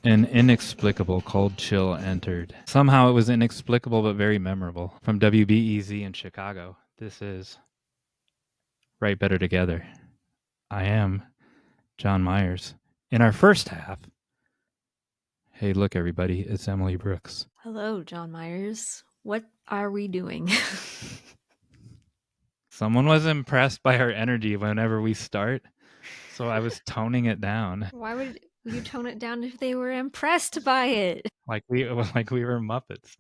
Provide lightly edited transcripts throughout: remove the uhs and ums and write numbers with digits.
An inexplicable cold chill entered. Somehow it was inexplicable but very memorable. From WBEZ in Chicago, this is Write Better Together. I am Jon Meyers. In our first half, hey, look, everybody, it's Emily Brooks. Hello, Jon Meyers. What are we doing? Someone was impressed by our energy whenever we start, so I was toning it down. Why would you tone it down if they were impressed by it? Like we were Muppets.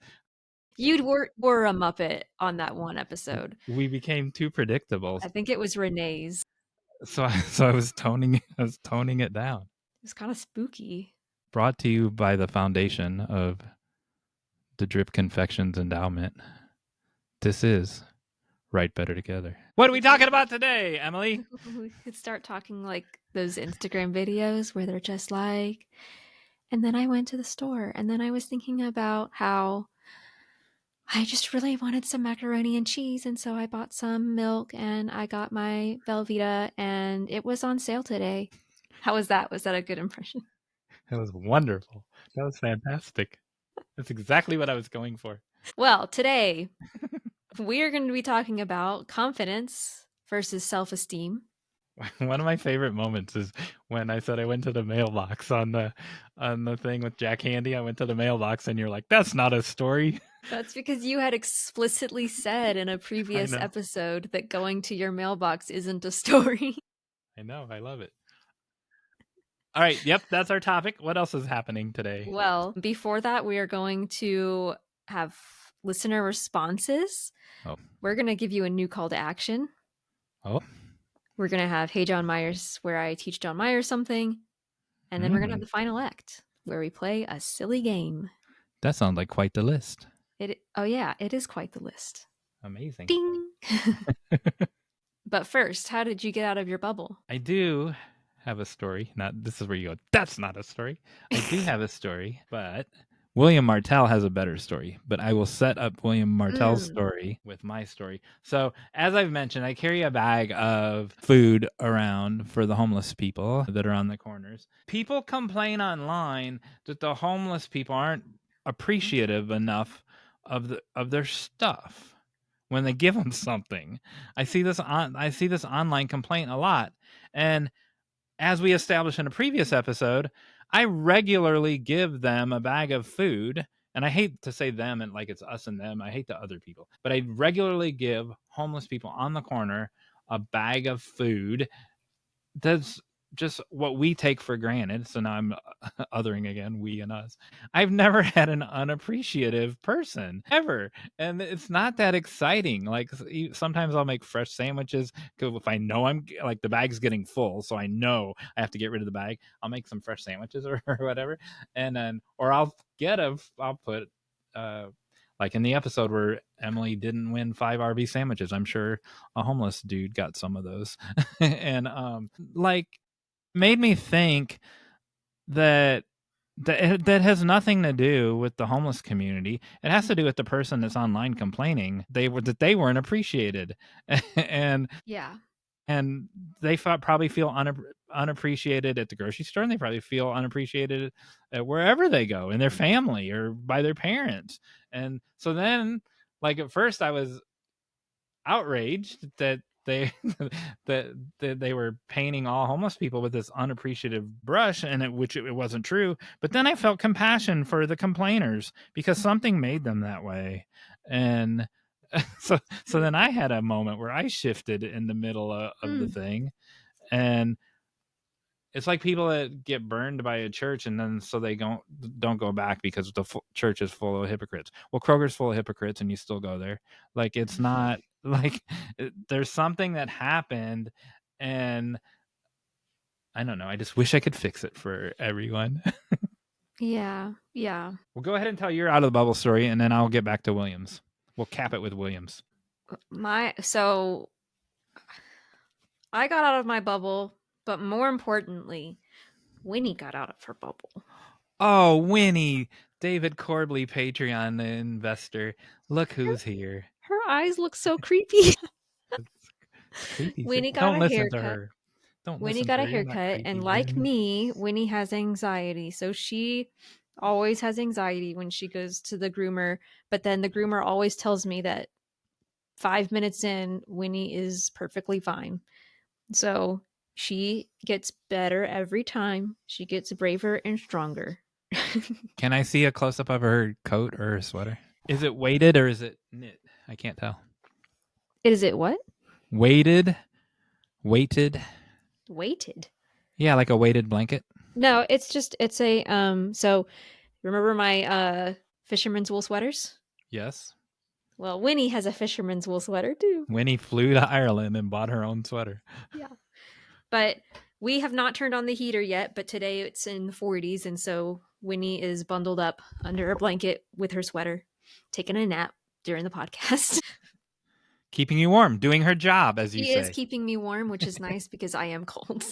You were a Muppet on that one episode. We became too predictable. I think it was Renee's. So I was toning it down. It was kind of spooky. Brought to you by the foundation of the Drip Confections Endowment. This is Write Better Together. What are we talking about today, Emily? We could start talking like those Instagram videos where they're just like, and then I went to the store, and then I was thinking about how I just really wanted some macaroni and cheese, and so I bought some milk, and I got my Velveeta, and it was on sale today. How was that? Was that a good impression? That was wonderful. That was fantastic. That's exactly what I was going for. Well, today we are going to be talking about confidence versus self-esteem. One of my favorite moments is when I said I went to the mailbox on the thing with Jack Handy. I went to the mailbox and you're like, that's not a story. That's because you had explicitly said in a previous know. episode that going to your mailbox isn't a story. I know. I love it. All right. Yep. That's our topic. What else is happening today? Well, before that, we are going to have listener responses. Oh. We're going to give you a new call to action. Oh. We're going to have Hey Jon Meyers, where I teach Jon Meyers something. And then we're going to have the final act, where we play a silly game. That sounds like quite the list. Oh yeah, it is quite the list. Amazing. Ding! But first, how did you get out of your bubble? I do have a story. This is where you go, that's not a story. I do have a story, but William Martell has a better story, but I will set up William Martell's story with my story. So, as I've mentioned, I carry a bag of food around for the homeless people that are on the corners. People complain online that the homeless people aren't appreciative enough of their stuff when they give them something. I see this online complaint a lot. And as we established in a previous episode, I regularly give them a bag of food, and I hate to say them and like it's us and them. I hate the other people, but I regularly give homeless people on the corner a bag of food. That's just what we take for granted. So now I'm othering again, we and us. I've never had an unappreciative person ever. And it's not that exciting. Like sometimes I'll make fresh sandwiches because if I know I'm like the bag's getting full, so I know I have to get rid of the bag, I'll make some fresh sandwiches or whatever. And then, or I'll put, like in the episode where Emily didn't win 5 RB sandwiches, I'm sure a homeless dude got some of those. And like made me think that has nothing to do with the homeless community. It has to do with the person that's online complaining they weren't appreciated. And yeah, and they probably feel unappreciated at the grocery store, and they probably feel unappreciated at wherever they go in their family or by their parents. And so then, like at first, I was outraged that they that they were painting all homeless people with this unappreciative brush, and which it wasn't true. But then I felt compassion for the complainers because something made them that way. And so then I had a moment where I shifted in the middle of the thing. And it's like people that get burned by a church and then so they don't go back because the church is full of hypocrites. Well, Kroger's full of hypocrites and you still go there. Like it's not like there's something that happened, and I don't know. I just wish I could fix it for everyone. Yeah. Well, go ahead and tell your out of the bubble story, and then I'll get back to Williams. We'll cap it with Williams. So I got out of my bubble, but more importantly, Winny got out of her bubble. Oh, Winny, David Corbley, Patreon investor. Look who's here. Her eyes look so creepy. Creepy. Winny got Don't a listen haircut. to her. Don't Winnie listen to got a her. You're not haircut, and creepy, like Winny. me, Winnie has anxiety. So she always has anxiety when she goes to the groomer. But then the groomer always tells me that 5 minutes in, Winnie is perfectly fine. So she gets better every time. She gets braver and stronger. Can I see a close up of her coat or her sweater? Is it weighted or is it knit? I can't tell. Is it what? Weighted? Weighted. Yeah, like a weighted blanket. No, it's a so remember my fisherman's wool sweaters? Yes. Well, Winnie has a fisherman's wool sweater too. Winnie flew to Ireland and bought her own sweater. Yeah. But we have not turned on the heater yet, but today it's in the 40s, and so Winnie is bundled up under a blanket with her sweater, taking a nap during the podcast. Keeping you warm, doing her job, as you She is say. keeping me warm, which is nice because I am cold.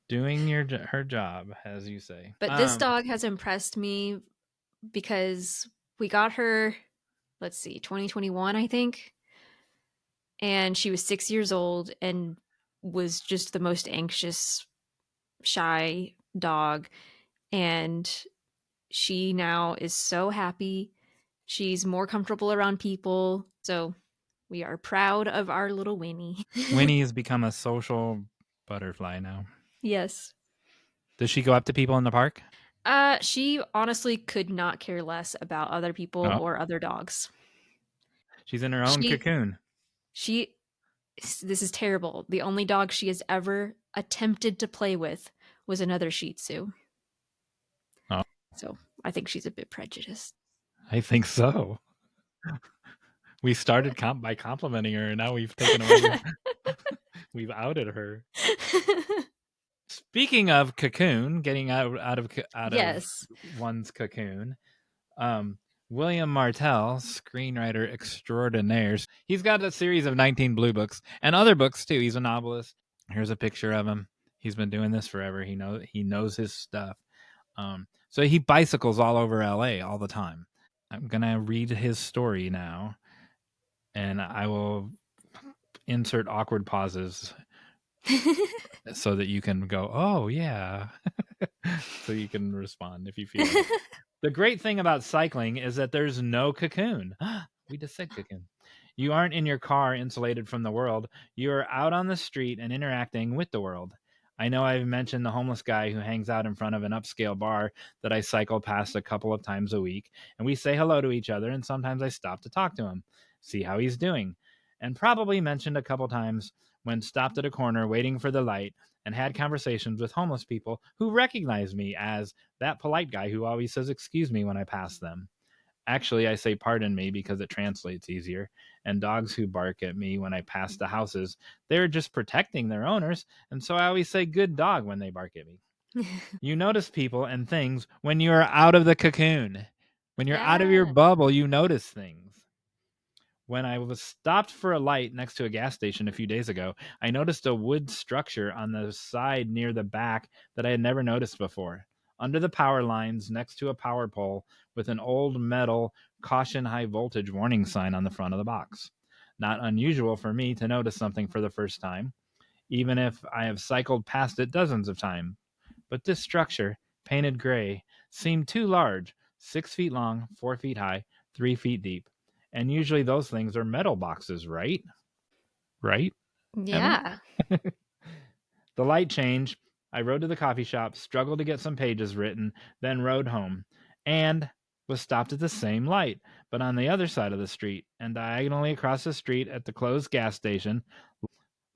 Doing her job, as you say. But this dog has impressed me because we got her, let's see, 2021, I think. And she was 6 years old and was just the most anxious, shy dog. And she now is so happy. She's more comfortable around people. So we are proud of our little Winnie. Winnie has become a social butterfly now. Yes. Does she go up to people in the park? She honestly could not care less about other people Oh, or other dogs. she's in her own She cocoon. she this is terrible. The only dog she has ever attempted to play with was another Shih Tzu. Oh, So I think she's a bit prejudiced. I think so. We started by complimenting her, and now we've taken away. We've outed her. Speaking of cocoon, getting out of Yes. one's cocoon, William Martell, screenwriter extraordinaire, he's got a series of 19 blue books and other books too. He's a novelist. Here's a picture of him. He's been doing this forever. He knows his stuff. So he bicycles all over LA all the time. I'm gonna read his story now, and I will insert awkward pauses so that you can go, oh yeah, so you can respond if you feel like it. The great thing about cycling is that there's no cocoon. We just said cocoon. You aren't in your car insulated from the world. You are out on the street and interacting with the world. I know I've mentioned the homeless guy who hangs out in front of an upscale bar that I cycle past a couple of times a week, and we say hello to each other, and sometimes I stop to talk to him, see how he's doing, and probably mentioned a couple times when stopped at a corner waiting for the light and had conversations with homeless people who recognize me as that polite guy who always says excuse me when I pass them. Actually, I say pardon me because it translates easier. And dogs who bark at me when I pass the houses, they're just protecting their owners, and so I always say good dog when they bark at me. You notice people and things when you are out of the cocoon. When you're out of your Yeah. bubble, you notice things. When I was stopped for a light next to a gas station a few days ago, I noticed a wood structure on the side near the back that I had never noticed before. Under the power lines, next to a power pole, with an old metal caution high voltage warning sign on the front of the box. Not unusual for me to notice something for the first time, even if I have cycled past it dozens of times. But this structure, painted gray, seemed too large, 6 feet long, 4 feet high, 3 feet deep. And usually those things are metal boxes, right? Right, Emily? Yeah. The light changed. I rode to the coffee shop, struggled to get some pages written, then rode home, and was stopped at the same light, but on the other side of the street, and diagonally across the street at the closed gas station,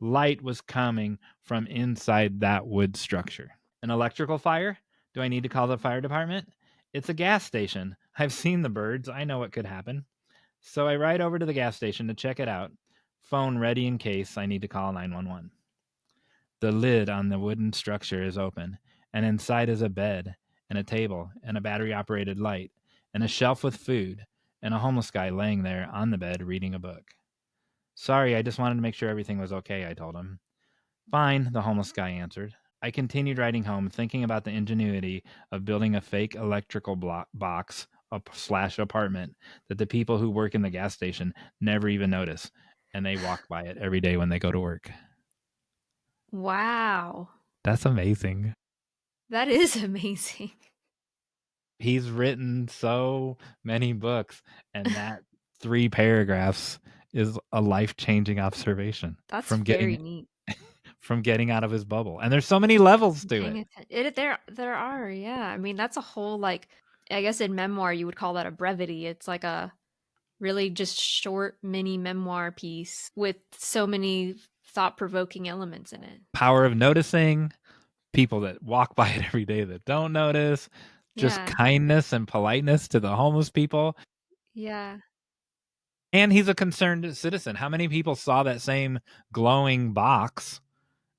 light was coming from inside that wood structure. An electrical fire? Do I need to call the fire department? It's a gas station. I've seen the birds. I know what could happen. So I ride over to the gas station to check it out. Phone ready in case I need to call 911. The lid on the wooden structure is open, and inside is a bed, and a table, and a battery operated light, and a shelf with food, and a homeless guy laying there on the bed reading a book. Sorry, I just wanted to make sure everything was okay, I told him. Fine, the homeless guy answered. I continued riding home, thinking about the ingenuity of building a fake electrical box slash apartment that the people who work in the gas station never even notice, and they walk by it every day when they go to work. Wow. That's amazing. That is amazing. He's written so many books, and that 3 paragraphs is a life-changing observation That's from very neat. getting out of his bubble. And there's so many levels to Paying it. attention. There are, yeah. I mean, that's a whole like, I guess in memoir you would call that a brevity. It's like a really just short mini memoir piece with so many thought-provoking elements in it. Power of noticing, people that walk by it every day that don't notice, just Yeah. kindness and politeness to the homeless people. Yeah. And he's a concerned citizen. How many people saw that same glowing box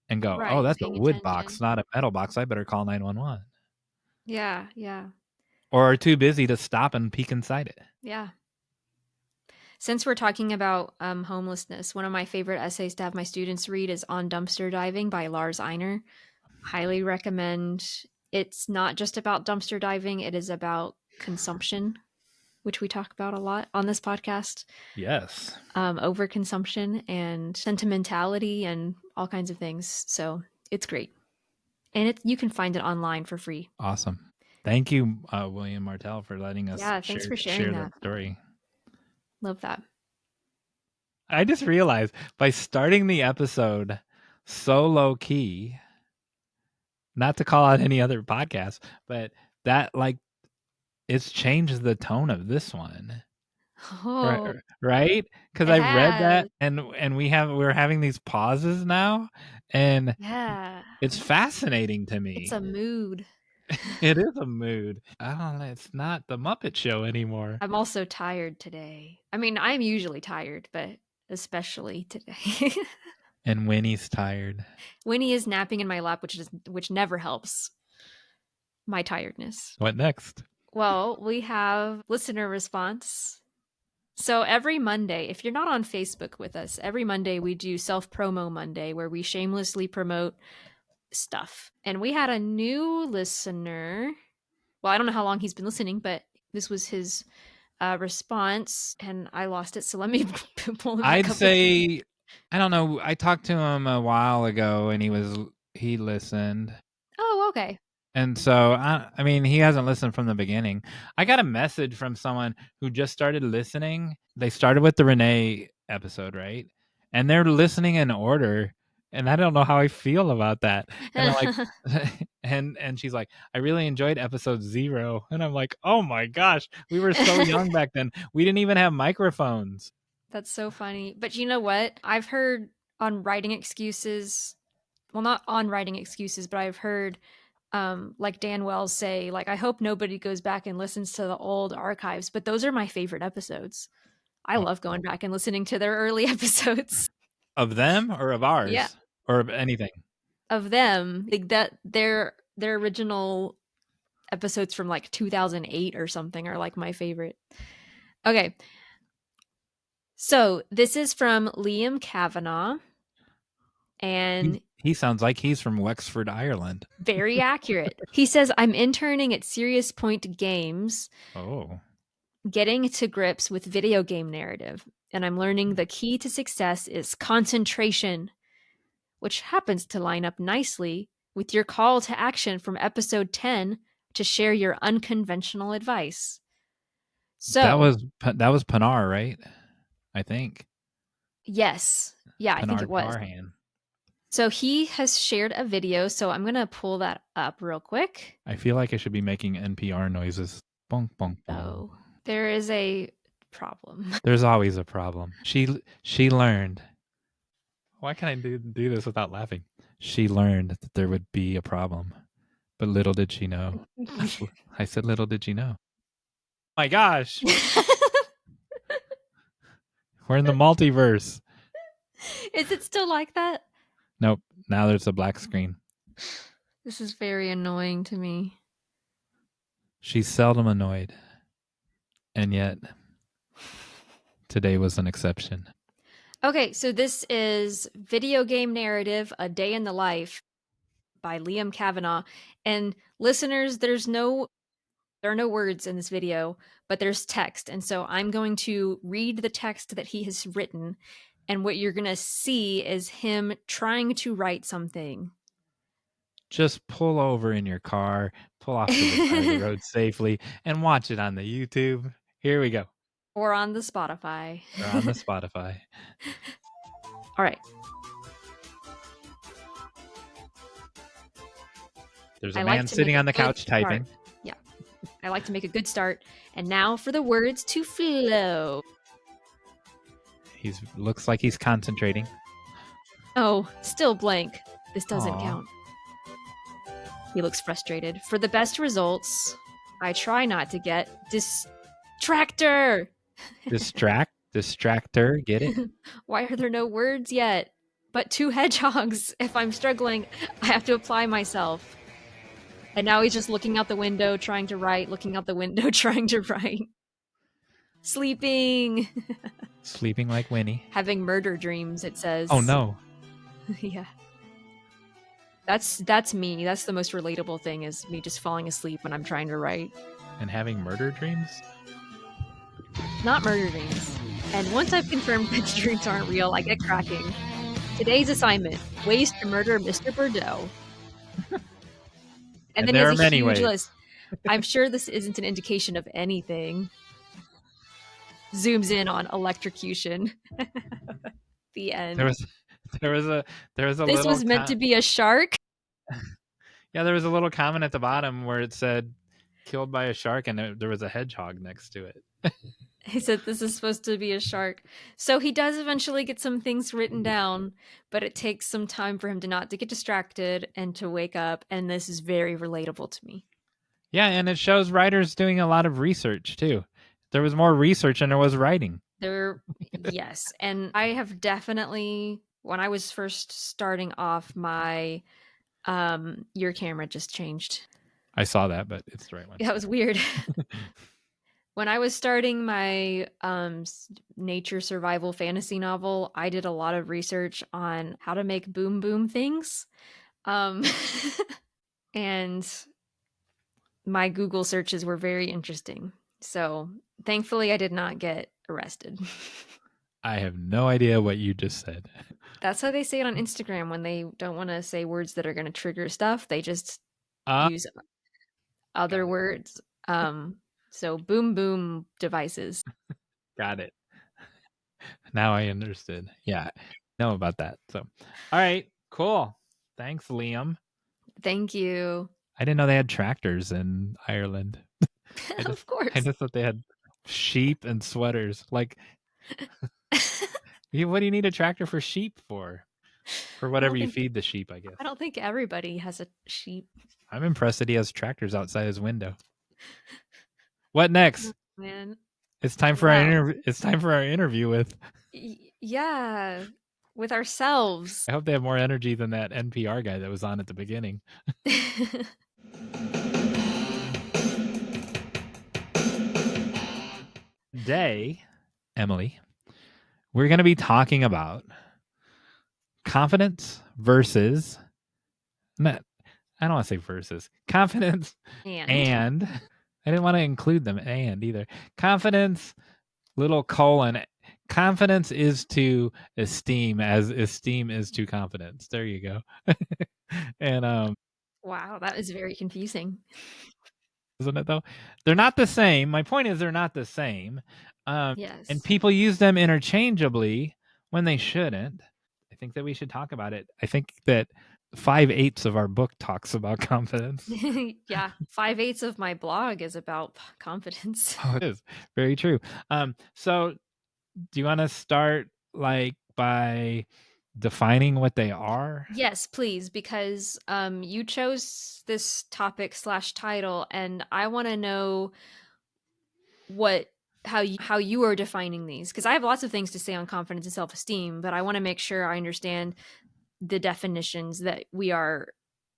and go, "Oh, Right. that's a Paying wood box, attention. not a metal box. I better call 911." Yeah. Yeah. Or are too busy to stop and peek inside it. Yeah. Since we're talking about homelessness, one of my favorite essays to have my students read is On Dumpster Diving by Lars Einer. Highly recommend. It's not just about dumpster diving, it is about consumption, which we talk about a lot on this podcast. Yes. Overconsumption and sentimentality and all kinds of things. So it's great. And you can find it online for free. Awesome. Thank you, William Martell, for letting us Yeah, thanks for sharing share that that. story. Love that. I just realized by starting the episode so low key, not to call out any other podcast, but that like it's changed the tone of this one. Right, Oh, right? Because it I read that, has. and we're having these pauses now, and Yeah. it's fascinating to It's me. a mood. It is a mood. I don't know. It's not the Muppet Show anymore. I'm also tired today. I mean, I'm usually tired, but especially today. And Winnie's tired. Winnie is napping in my lap, which never helps my tiredness. What next? Well, we have listener response. So every Monday, if you're not on Facebook with us, every Monday we do Self Promo Monday where we shamelessly promote stuff. And we had a new listener. Well, I don't know how long he's been listening, but this was his response, and I lost it. So let me pull it back I'd up again. say, I don't know. I talked to him a while ago, and he listened. Oh, okay. And so, I mean, he hasn't listened from the beginning. I got a message from someone who just started listening. They started with the Renee episode, right? And they're listening in order. And I don't know how I feel about that. And I'm like, and she's like, I really enjoyed episode 0. And I'm like, oh my gosh, we were so young back then. We didn't even have microphones. That's so funny. But you know what? I've heard on writing excuses, well, not on writing excuses, but I've heard like Dan Wells say, like, I hope nobody goes back and listens to the old archives, but those are my favorite episodes. I Oh, love going back and listening to their early episodes. of them or of Yeah, ours or of anything? of them. Like that their original episodes from like 2008 or something are like my favorite. Okay. So, this is from Liam Kavanagh and He sounds like he's from Wexford, Ireland. very accurate. He says, I'm interning at Serious Point Games, Oh. getting to grips with video game narrative, and I'm learning the key to success is concentration, which happens to line up nicely with your call to action from episode 10 to share your unconventional advice. So, That was Pinar, right? I think. yes. Yeah, I think Pinar it was. Tarhan. So he has shared a video, so I'm going to pull that up real quick. I feel like I should be making NPR noises. Bonk, bonk, bonk. Oh, there is a problem. There's always a problem. She learned. Why can't I do this without laughing? She learned that there would be a problem, but little did she know. I said, little did she know. My gosh, we're in the multiverse. Is it still like that? Nope. Now there's a black screen. This is very annoying to me. She's seldom annoyed, and yet today was an exception. Okay, so this is Video Game Narrative, A Day in the Life by Liam Kavanagh. And listeners, there are no words in this video, but there's text. And so I'm going to read the text that he has written, And what you're going to see is him trying to write something. Just pull over in your car, pull off to the side of the road safely, and watch it on the YouTube. Here we go. Or on the Spotify. Or on the Spotify. All right. There's a man sitting on the couch typing. Yeah. I like to make a good start. And now for the words to flow. He looks like he's concentrating. Oh, still blank. This doesn't Aw. count. He looks frustrated. For the best results, I try not to get distractor. Distractor, get it? Why are there no words yet? But 2 hedgehogs. If I'm struggling, I have to apply myself. And now he's just looking out the window, trying to write, looking out the window, trying to write. Sleeping. Sleeping like Winny. Having murder dreams, it says. Oh no. Yeah. That's me. That's the most relatable thing, is me just falling asleep when I'm trying to write. And having murder dreams? Not murder dreams. And once I've confirmed that dreams aren't real, I get cracking. Today's assignment: ways to murder Mr. Bordeaux. And then there he has are a many huge ways. list. I'm sure this isn't an indication of anything. Zooms in on electrocution. The end. There was a This little was meant to be a shark. Yeah, there was a little comment at the bottom where it said killed by a shark, and there was a hedgehog next to it. He said this is supposed to be a shark. So he does eventually get some things written down, but it takes some time for him to not to get distracted and to wake up, and this is very relatable to me. Yeah, and it shows writers doing a lot of research too. There was more research than there was writing. Yes. And I have definitely, when I was first starting off, my your camera just changed. I saw that, but it's the right one. That was weird. When I was starting my nature survival fantasy novel, I did a lot of research on how to make boom boom things. And my Google searches were very interesting. So thankfully, I did not get arrested. I have no idea what you just said. That's how they say it on Instagram when they don't want to say words that are going to trigger stuff. They just use other words. So boom boom devices. Got it. Now I understood. Yeah, I know about that. So, all right, cool. Thanks, Liam. Thank you. I didn't know they had tractors in Ireland. Of course. I just thought they had sheep and sweaters. Like, what do you need a tractor for sheep for? For whatever you feed the sheep, I guess. I don't think everybody has a sheep. I'm impressed that he has tractors outside his window. What next? Oh, man. It's time for our interview. It's time for our interview with. Yeah, with ourselves. I hope they have more energy than that NPR guy that was on at the beginning. Today, Emily, we're going to be talking about confidence versus. I don't want to say versus. Confidence and I didn't want to include them and either. Confidence, little colon. Confidence is to esteem as esteem is to confidence. There you go. And wow, that is very confusing. Isn't it though? They're not the same. My point is they're not the same. Yes. And people use them interchangeably when they shouldn't. I think that we should talk about it. I think that 5/8 of our book talks about confidence. Yeah, 5/8 of my blog is about confidence. Oh, it is very true. So do you want to start by defining what they are? Yes, please, because you chose this topic / title, and I want to know how you are defining these, because I have lots of things to say on confidence and self-esteem, but I want to make sure I understand the definitions that we are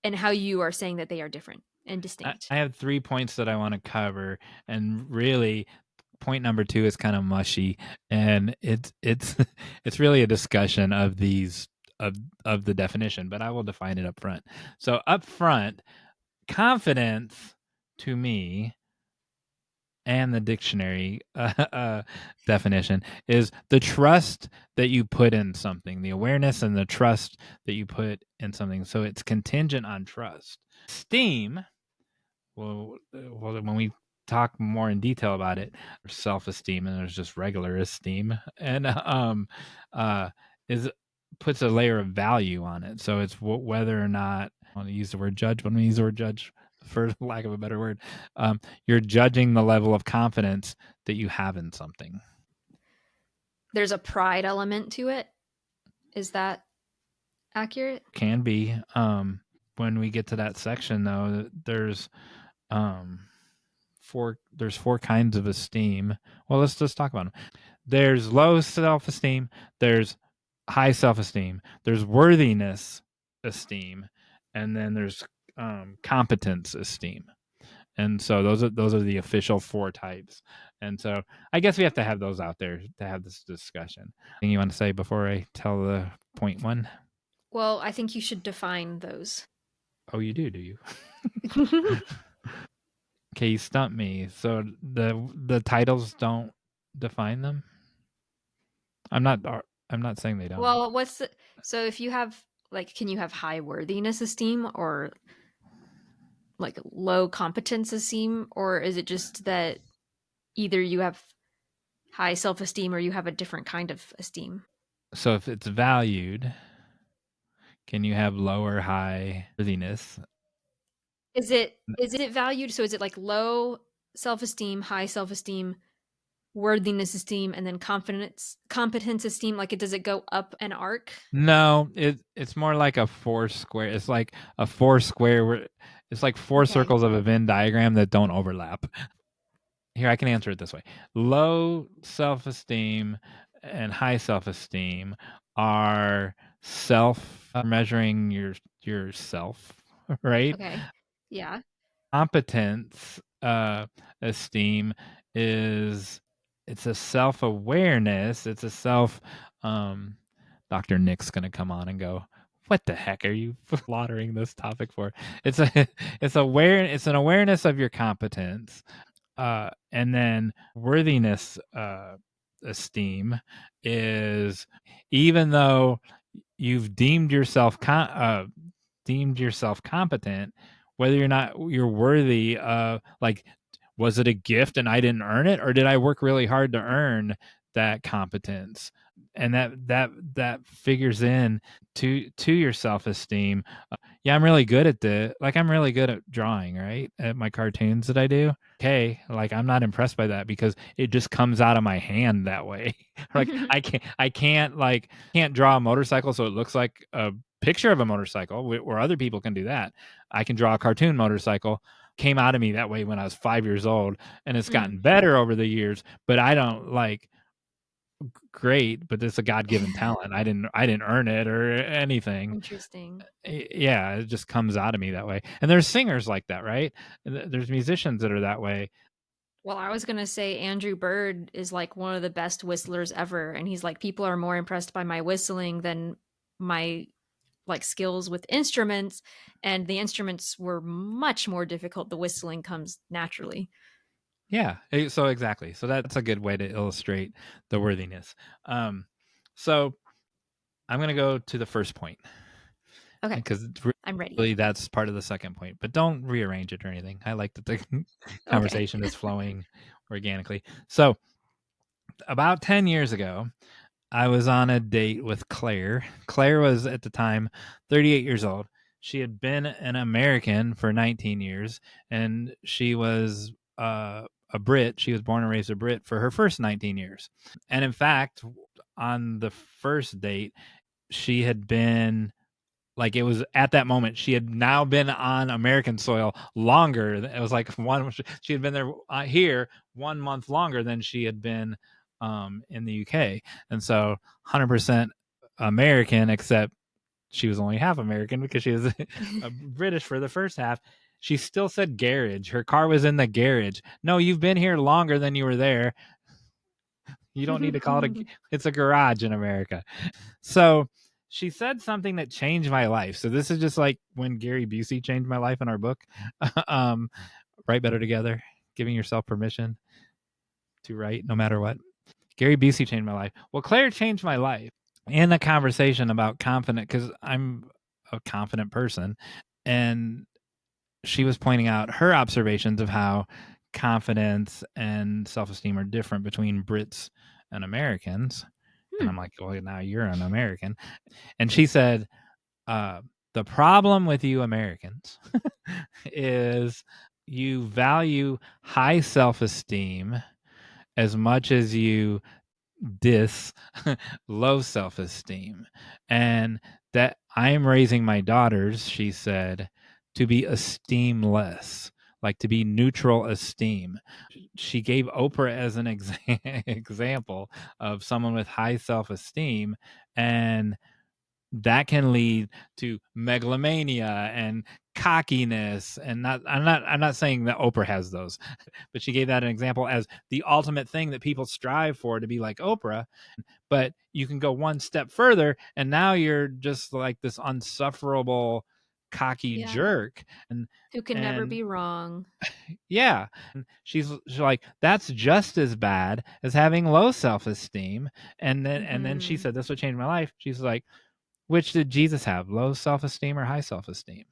and how you are saying that they are different and distinct. I have 3 points that I want to cover, and really point number 2 is kind of mushy, and it's it's really a discussion of these of the definition, but I will define it up front. So up front, confidence to me, and the dictionary definition is the trust that you put in something, the awareness and the trust that you put in something. So it's contingent on trust. Esteem, well, when we talk more in detail about it, there's self-esteem and there's just regular esteem, and is puts a layer of value on it. So it's whether or not I want to use the word judge. When we use the word judge, for lack of a better word, you're judging the level of confidence that you have in something. There's a pride element to it. Is that accurate? Can be. When we get to that section, though, there's four kinds of esteem. Well, let's just talk about them. There's low self-esteem. There's high self-esteem. There's worthiness esteem, and then there's competence esteem. And so those are the official four types. And so I guess we have to have those out there to have this discussion. Anything you want to say before I tell the point one? Well, I think you should define those. Oh, you do you? Okay, you stumped me. So the titles don't define them? I'm not saying they don't. Well, so if you have like, can you have high worthiness esteem or like low competence esteem, or is it just that either you have high self-esteem or you have a different kind of esteem? So if it's valued, can you have low or high worthiness? Is it valued? So is it like low self-esteem, high self-esteem, worthiness esteem, and then competence esteem? Like, does it go up an arc? No, it's more like a four square. It's like a four square where it's like four Okay. circles of a Venn diagram that don't overlap. Here, I can answer it this way. Low self-esteem and high self-esteem are self measuring yourself, right? Okay. Yeah. Competence esteem is it's a self-awareness, it's a self Dr. Nick's going to come on and go, what the heck are you slaughtering this topic for? It's a it's an awareness of your competence, and then worthiness esteem is even though you've deemed yourself competent, whether you're worthy of, like, was it a gift and I didn't earn it, or did I work really hard to earn that competence? And that figures in to your self-esteem. Yeah, I'm really good I'm really good at drawing, right? At my cartoons that I do. Okay, like I'm not impressed by that because it just comes out of my hand that way. Like I can't draw a motorcycle so it looks like a picture of a motorcycle where other people can do that. I can draw a cartoon motorcycle. Came out of me that way when I was 5 years old, and it's gotten better over the years, but I don't like great, but it's a God-given talent. I didn't earn it or anything. Interesting. Yeah, it just comes out of me that way. And there's singers like that, right? There's musicians that are that way. Well, I was going to say Andrew Bird is like one of the best whistlers ever. And he's like, people are more impressed by my whistling than my like skills with instruments. And the instruments were much more difficult. The whistling comes naturally. Yeah, so exactly. So that's a good way to illustrate the worthiness. So I'm going to go to the first point Okay. because I'm ready. really that's part of the second point, but don't rearrange it or anything. I like that the Okay. conversation is flowing organically. So about 10 years ago, I was on a date with Claire. Claire was at the time 38 years old. She had been an American for 19 years, and she was a Brit. She was born and raised a Brit for her first 19 years. And in fact, on the first date, she had been like it was at that moment she had now been on American soil longer. It was like she had been there here 1 month longer than she had been in the UK, and so 100% American, except she was only half American because she was British for the first half. She still said garage. Her car was in the garage. No, you've been here longer than you were there. You don't need to call it it's a garage in America. So she said something that changed my life. So this is just like when Gary Busey changed my life in our book. Write Better Together. giving yourself permission to write no matter what. Gary Busey changed my life. Well, Claire changed my life in the conversation about confident, because I'm a confident person, and she was pointing out her observations of how confidence and self-esteem are different between Brits and Americans. And I'm like, well, now you're an American. And she said, the problem with you Americans is you value high self-esteem as much as you diss low self-esteem. And that I'm raising my daughters, she said, to be esteemless, like to be neutral esteem. She gave Oprah as an example of someone with high self-esteem, and that can lead to megalomania and cockiness. And I'm not saying that Oprah has those, but she gave that an example as the ultimate thing that people strive for, to be like Oprah. But you can go one step further, and now you're just like this unsufferable cocky jerk. And who can never be wrong. yeah, and she's like, that's just as bad as having low self-esteem. And then she said, this would change my life. She's like, which did Jesus have, low self-esteem or high self-esteem?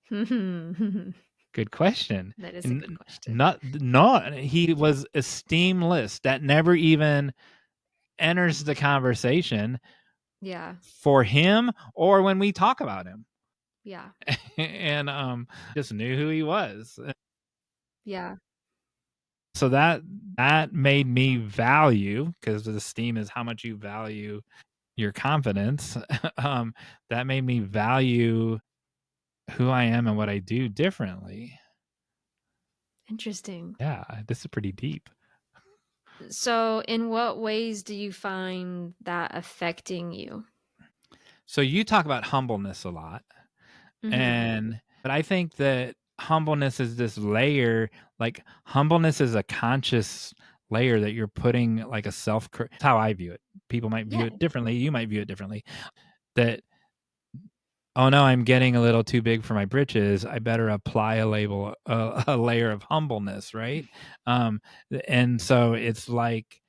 Good question. That is a good question. Not he was esteemless. That never even enters the conversation. Yeah. For him, or when we talk about him. Yeah. And just knew who he was. Yeah. So that made me value, because esteem is how much you value your confidence. That made me value who I am and what I do differently. Interesting. Yeah, this is pretty deep. So, in what ways do you find that affecting you? So you talk about humbleness a lot. But I think that humbleness is this layer, like humbleness is a conscious layer that you're putting, like a self. That's how I view it. People might view it differently. You might view it differently. That, oh no, I'm getting a little too big for my britches. I better apply a layer of humbleness, right? And so it's like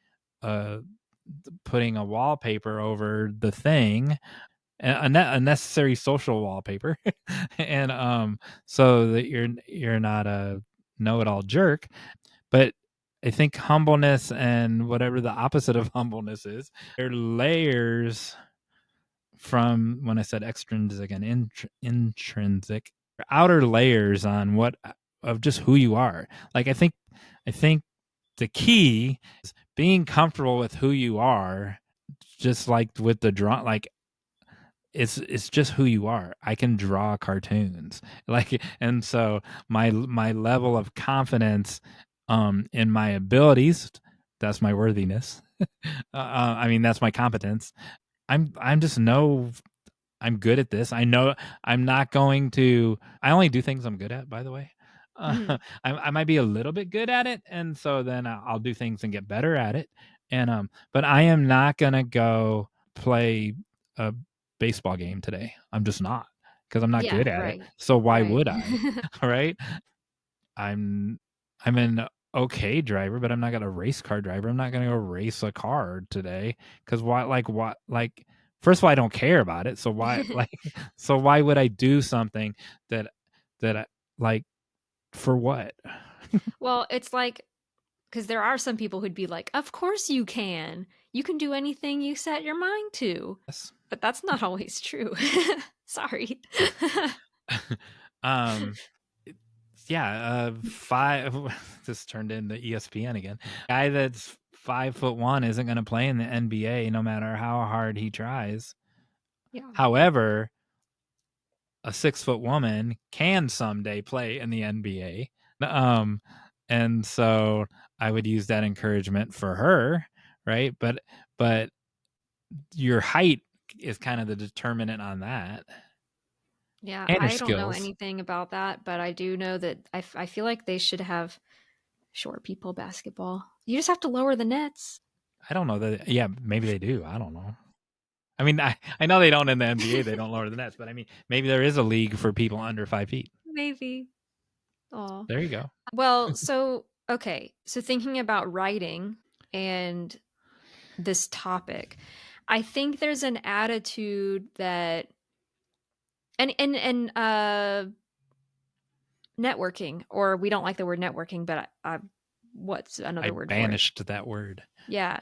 putting a wallpaper over the thing, a necessary social wallpaper, and so that you're not a know-it-all jerk. But I think humbleness and whatever the opposite of humbleness is, they're layers. From when I said extrinsic and intrinsic, outer layers on what of just who you are. Like I think the key is being comfortable with who you are, just like with the draw, like it's just who you are. I can draw cartoons, like, and so my level of confidence in my abilities, that's my worthiness. I mean, that's my competence. I'm just I'm good at this. I know I'm not going to. I only do things I'm good at, by the way. I might be a little bit good at it, and so then I'll do things and get better at it. And but I am not gonna go play a baseball game today. I'm just not, because I'm not Yeah, good at it. right. So why Right. would I? All right. I'm an okay driver, but I'm not gonna race car driver. I'm not gonna go race a car today, because why? Like what? Like, first of all, I don't care about it. So why? Like, so why would I do something that I, like, for what? Well, it's like, because there are some people who'd be like, of course you can. You can do anything you set your mind to. Yes. But that's not always true. Sorry. Yeah, five. This turned into ESPN again. Guy that's 5'1" isn't going to play in the NBA no matter how hard he tries. Yeah. However, a 6-foot woman can someday play in the NBA. And so I would use that encouragement for her, right? But your height is kind of the determinant on that, Yeah, and your I don't know skills. anything about that, but I do know that I feel like they should have short people basketball. You just have to lower the nets. I don't know that. Yeah, maybe they do. I don't know. I mean, I know they don't in the NBA. They don't lower the nets, but I mean, maybe there is a league for people under 5 feet. Maybe. Oh. There you go. Well, so Okay, so thinking about writing and this topic, I think there's an attitude that and networking, or we don't like the word networking, but what's I another word for it? banished that word. Yeah.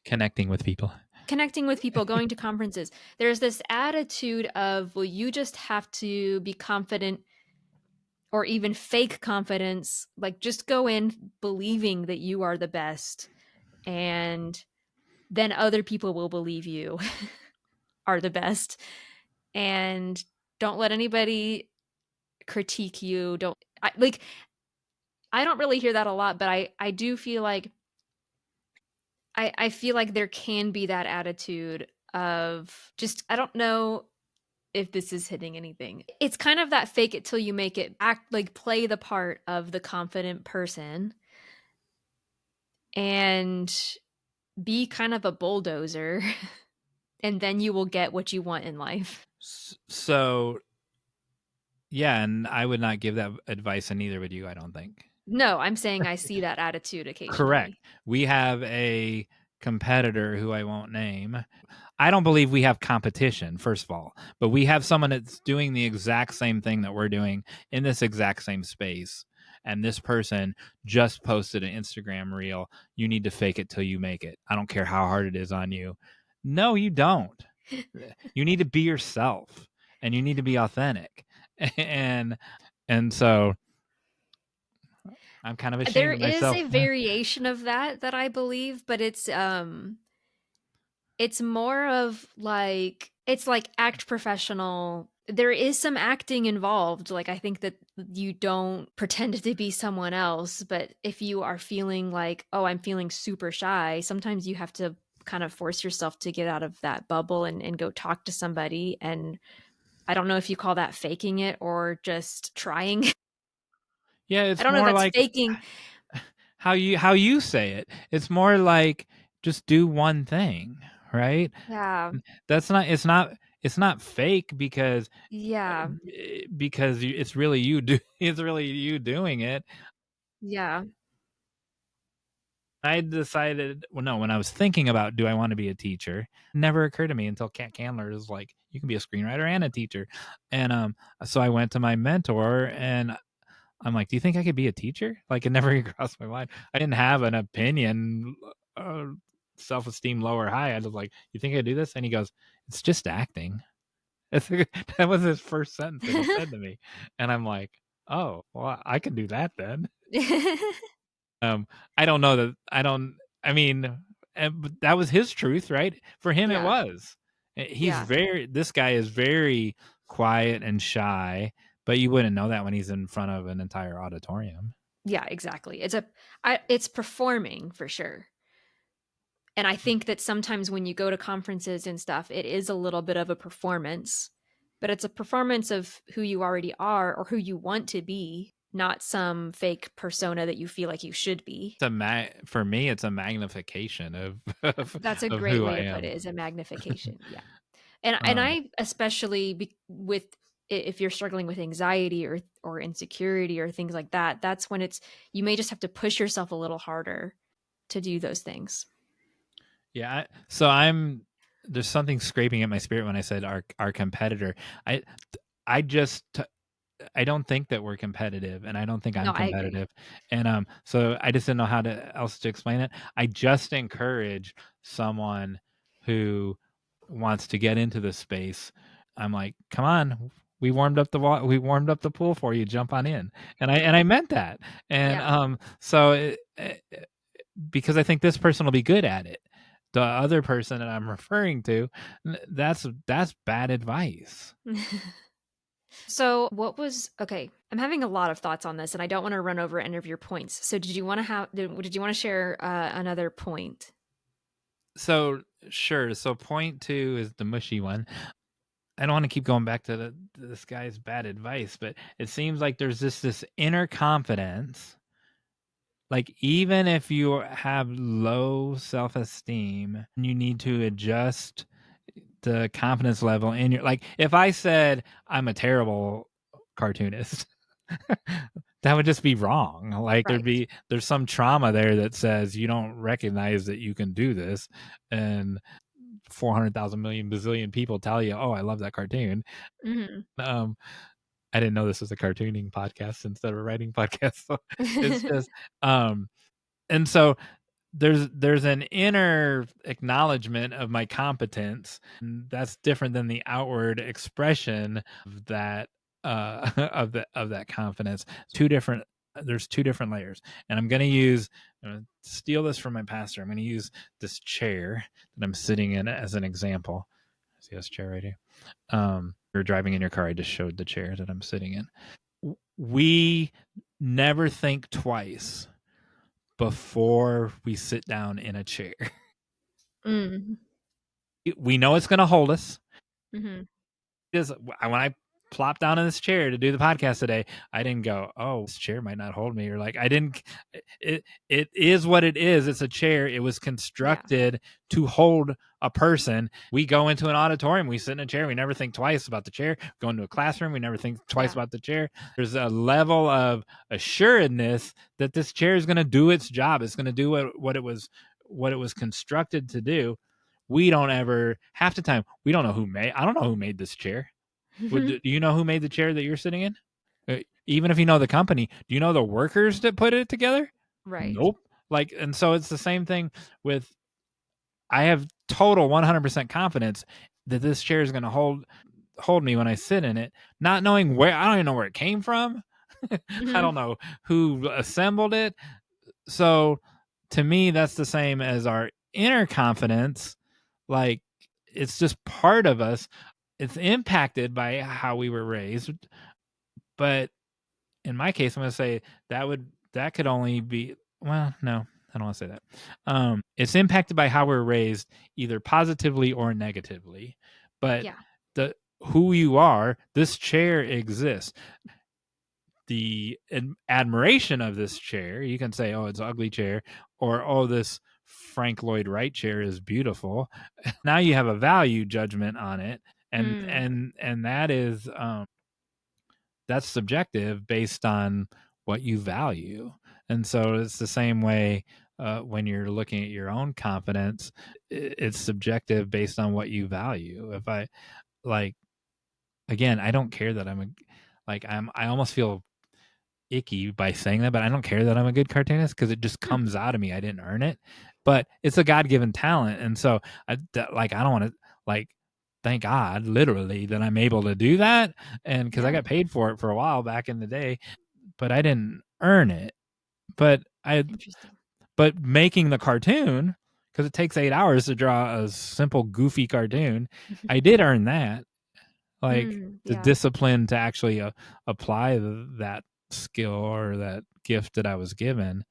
Connecting with people. Connecting with people, going to conferences. There's this attitude of, well, you just have to be confident or even fake confidence, like just go in believing that you are the best, and then other people will believe you are the best, and don't let anybody critique you. I don't really hear that a lot, but I do feel like I feel like there can be that attitude of just, I don't know if this is hitting anything. It's kind of that fake it till you make it, act like, play the part of the confident person and be kind of a bulldozer, and then you will get what you want in life. So, yeah, and I would not give that advice, and neither would you, I don't think. No, I'm saying I see that attitude Correct. occasionally. We have a competitor who I won't name. I don't believe we have competition, first of all, but we have someone that's doing the exact same thing that we're doing in this exact same space. And this person just posted an Instagram reel. You need to fake it till you make it. I don't care how hard it is on you. No, you don't. You need to be yourself, and you need to be authentic. And so I'm kind of There ashamed of is a myself. variation of that I believe, but it's more of like, it's like act professional. There is some acting involved. Like, I think that you don't pretend to be someone else, but if you are feeling like, oh, I'm feeling super shy, sometimes you have to kind of force yourself to get out of that bubble and go talk to somebody. And I don't know if you call that faking it or just trying. Yeah, I it's don't know if more that's like faking. how you say it. It's more like just do one thing, right? Yeah. That's not it's not fake because Yeah. it's really you do it's really you doing it. Yeah. I decided, well, no, when I was thinking about do I want to be a teacher, it never occurred to me until Kat Candler is like, you can be a screenwriter and a teacher. And so I went to my mentor and I'm like, do you think I could be a teacher? Like, it never crossed my mind. I didn't have an opinion, uh, self-esteem low or high. I was like, you think I could do this? And he goes, it's just acting. That was his first sentence that he said to me. And I'm like, oh, well, I can do that then. I don't know that I don't. I mean, but that was his truth, right? For him, it Yeah. was. He's Yeah. very. This guy is very quiet and shy, but you wouldn't know that when he's in front of an entire auditorium. Yeah, exactly. It's performing for sure. And I think that sometimes when you go to conferences and stuff, it is a little bit of a performance, but it's a performance of who you already are or who you want to be, not some fake persona that you feel like you should be. For me, it's a magnification of That's a of great who way I to put am. it, is a magnification. Yeah. And Um, I especially with, if you're struggling with anxiety or insecurity or things like that, that's when it's, you may just have to push yourself a little harder to do those things. yeah. So I'm. There's something scraping at my spirit when I said our competitor. I I just I don't think that we're competitive, and I don't think No, I'm I agree. competitive, and so I just didn't know how to else to explain it. I just encourage someone who wants to get into this space. I'm like, come on, we warmed up the pool for you. Jump on in, and I meant that, and Yeah. so because I think this person will be good at it. The other person that I'm referring to, that's bad advice. So, what was, okay? I'm having a lot of thoughts on this, and I don't want to run over any of your points. So, did you want to did you want to share another point? So sure. So point two is the mushy one. I don't want to keep going back to this guy's bad advice, but it seems like there's this inner confidence. Like even if you have low self-esteem, you need to adjust the confidence level in your, like if I said I'm a terrible cartoonist, that would just be wrong. Like Right. there's some trauma there that says you don't recognize that you can do this, and 400,000 million bazillion people tell you, "Oh, I love that cartoon." Mhm. Um, I didn't know this was a cartooning podcast instead of a writing podcast. So it's just, and so there's an inner acknowledgement of my competence, and that's different than the outward expression of that of that confidence. There's two different layers, and I'm gonna steal this from my pastor. I'm gonna use this chair that I'm sitting in as an example. See this chair right here. You're driving in your car. I just showed the chair that I'm sitting in. We never think twice before we sit down in a chair. Mm. We know it's going to hold us. Mhm. When I plopped down in this chair to do the podcast today, I didn't go, "Oh, this chair might not hold me," or like I didn't. It is what it is. It's a chair. It was Yeah. constructed to hold a person. We go into an auditorium, we sit in a chair, we never think twice about the chair. Go into a classroom, we never think twice Yeah. about the chair. There's a level of assuredness that this chair is going to do its job. It's going to do what it was constructed to do. We don't ever, half the time, we don't know I don't know who made this chair. Do you know who made the chair that you're sitting in? Even if you know the company, do you know the workers that put it together? Right. Nope. Like, and so it's the same thing with, I have total 100% confidence that this chair is going to hold me when I sit in it, not knowing where, I don't even know where it came from. I Mhm. don't know who assembled it. So to me, that's the same as our inner confidence. Like, it's just part of us. It's impacted by how we were raised. But in my case, I'm going to say that could only be, well, no, I don't want to say that. It's impacted by how we're raised, either positively or negatively. But Yeah. the who you are, this chair exists. The admiration of this chair, you can say, "Oh, it's an ugly chair," or "Oh, this Frank Lloyd Wright chair is beautiful." Now you have a value judgment on it, and Mm. and that is that's subjective based on what you value. And so it's the same way when you're looking at your own confidence. It's subjective based on what you value. If I like, again, I don't care that I almost feel icky by saying that, but I don't care that I'm a good cartoonist because it just Hmm. comes out of me. I didn't earn it, but it's a God given talent, and so I don't want to like thank God literally that I'm able to do that, and because I Yeah. got paid for it for a while back in the day, but I didn't earn it. But I Interesting. but making the cartoon, because it takes 8 hours to draw a simple goofy cartoon, I did earn that, like the Yeah. discipline to actually apply that skill or that gift that I was given.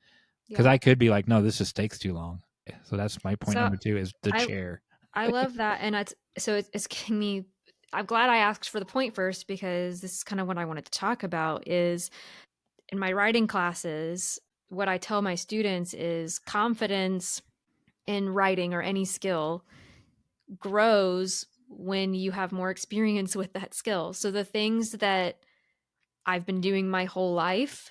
Because Yeah. I could be like, no, this just takes too long. So that's my point So number two is the I chair. I love that, and it's giving me. I'm glad I asked for the point first because this is kind of what I wanted to talk about. Is in my writing classes, what I tell my students is confidence in writing or any skill grows when you have more experience with that skill. So the things that I've been doing my whole life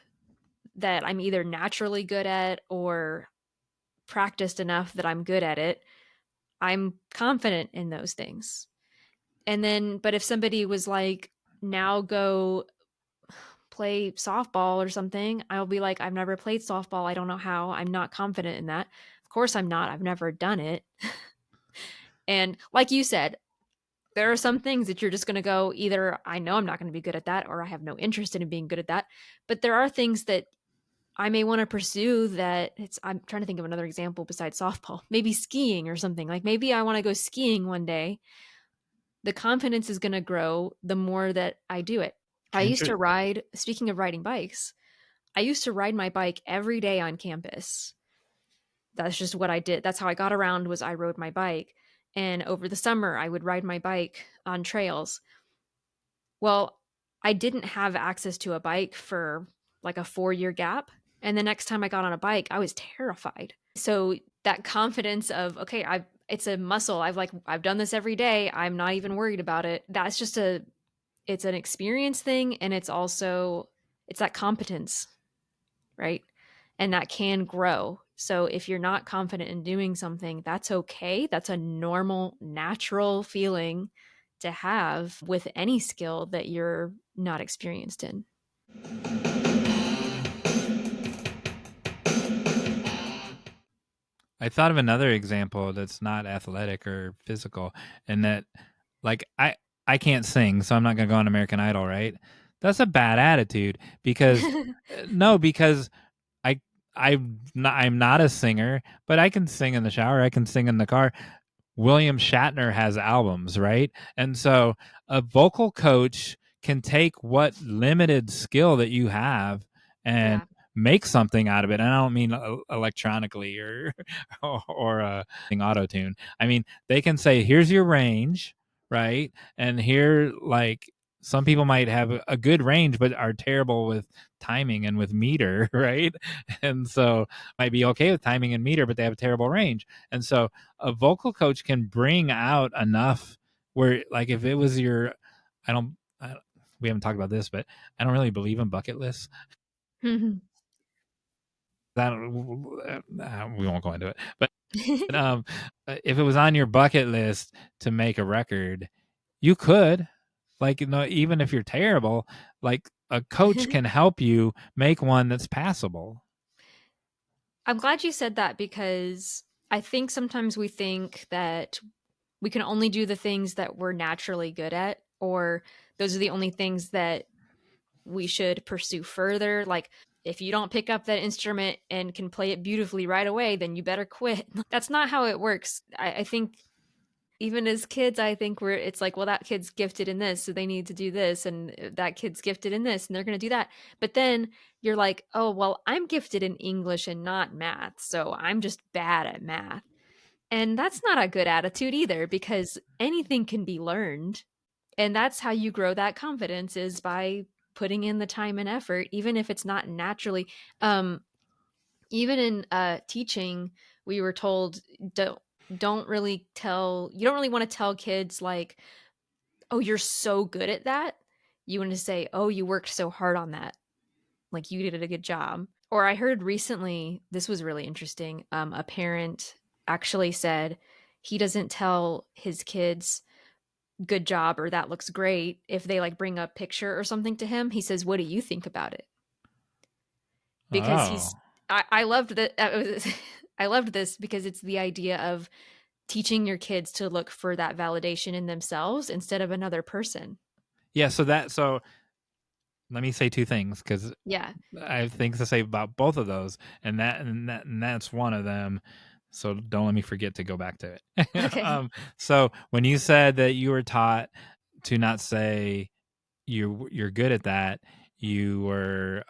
that I'm either naturally good at or practiced enough that I'm good at it, I'm confident in those things. And then, but if somebody was like, now go play softball or something, I'll be like, I've never played softball. I don't know how. I'm not confident in that. Of course, I'm not. I've never done it. And like you said, there are some things that you're just going to go, either I know I'm not going to be good at that or I have no interest in being good at that. But there are things that I may want to pursue that I'm trying to think of another example besides softball, maybe skiing or something. Like maybe I want to go skiing one day. The confidence is going to grow the more that I do it. I used to Inter- ride, speaking of riding bikes, I used to ride my bike every day on campus. That's just what I did. That's how I got around was I rode my bike. And over the summer, I would ride my bike on trails. Well, I didn't have access to a bike for like a 4-year gap. And the next time I got on a bike, I was terrified. So that confidence of, okay, it's a muscle. I've done this every day. I'm not even worried about it. That's just it's an experience thing. And It's that competence, right? And that can grow. So if you're not confident in doing something, that's okay. That's a normal, natural feeling to have with any skill that you're not experienced in. I thought of another example that's not athletic or physical, and that, like, I can't sing, so I'm not gonna go on American Idol, right? That's a bad attitude because no, because I I'm not a singer, but I can sing in the shower, I can sing in the car. William Shatner has albums, right? And so a vocal coach can take what limited skill that you have and Yeah. make something out of it. And I don't mean electronically or auto tune. I mean, they can say, here's your range, right? And here, like, some people might have a good range but are terrible with timing and with meter, right? And so might be okay with timing and meter, but they have a terrible range. And so a vocal coach can bring out enough where, like, if it was your, I don't, I, we haven't talked about this, but I don't really believe in bucket lists. That we won't go into it, but if it was on your bucket list to make a record, you could, like, even if you're terrible, like, a coach can help you make one that's passable. I'm glad you said that because I think sometimes we think that we can only do the things that we're naturally good at, or those are the only things that we should pursue further. Like, if you don't pick up that instrument and can play it beautifully right away, then you better quit. That's not how it works. I think even as kids, I think it's like, well, that kid's gifted in this, so they need to do this, and that kid's gifted in this, and they're going to do that. But then you're like, oh, well, I'm gifted in English and not math, so I'm just bad at math. And that's not a good attitude either, because anything can be learned. And that's how you grow that confidence, is by putting in the time and effort, even if it's not naturally. Um, Even in teaching, we were told, don't really tell, you don't really want to tell kids like, oh, you're so good at that. You want to say, oh, you worked so hard on that, like you did a good job. Or I heard recently, this was really interesting, a parent actually said he doesn't tell his kids good job or that looks great if they like bring a picture or something to him. He says, what do you think about it? Because Oh, I loved that. I loved this because it's the idea of teaching your kids to look for that validation in themselves instead of another person. yeah. So let me say two things, because Yeah. I have things to say about both of those, and that's one of them. So don't let me forget to go back to it. Okay. So when you said that you were taught to not say you're good at that, you were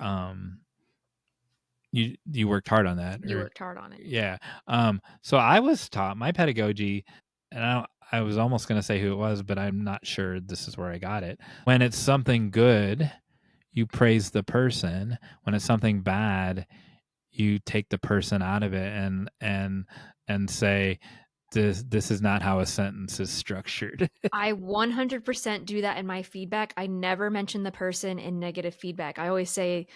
you worked hard on that, You or worked hard on it. yeah. So I was taught my pedagogy, and I was almost going to say who it was, but I'm not sure this is where I got it. When it's something good, you praise the person. When it's something bad, you take the person out of it and say, this is not how a sentence is structured. I 100% do that in my feedback. I never mention the person in negative feedback. I always say,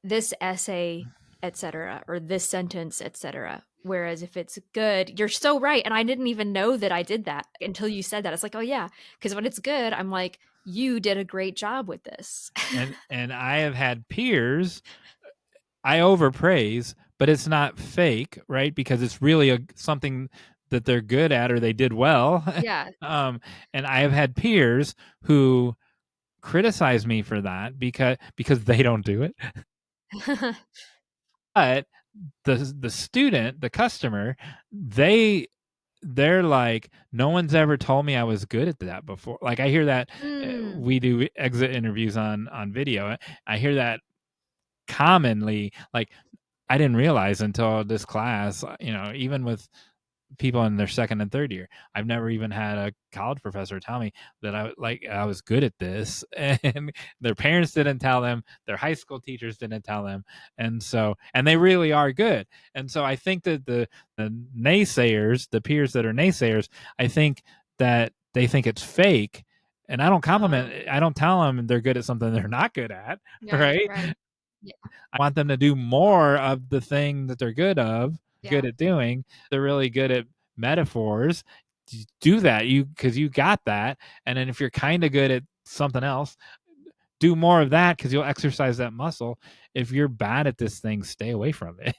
this essay, etc., or this sentence, etc. Whereas if it's good, you're so right. And I didn't even know that I did that until you said that. It's like, oh yeah, because when it's good, I'm like, you did a great job with this. And I have had peers, I overpraise, but it's not fake, right? Because it's really something that they're good at or they did well. Yeah. um, and I have had peers who criticize me for that because they don't do it. But the student, the customer, they're like, no one's ever told me I was good at that before. Like, I hear that Mm. we do exit interviews on video. I hear that commonly, like, I didn't realize until this class, even with people in their second and third year, I've never even had a college professor tell me that I was good at this, and their parents didn't tell them, their high school teachers didn't tell them, and they really are good. And so I think that the naysayers, the peers that are naysayers, I think that they think it's fake, And I don't Oh, compliment, I don't tell them they're good at something they're not good at, right, right? right. Yeah, I want them to do more of the thing that they're good yeah. at doing. They're really good at metaphors. Do that, because you got that. And then if you're kind of good at something else, do more of that because you'll exercise that muscle. If you're bad at this thing, stay away from it.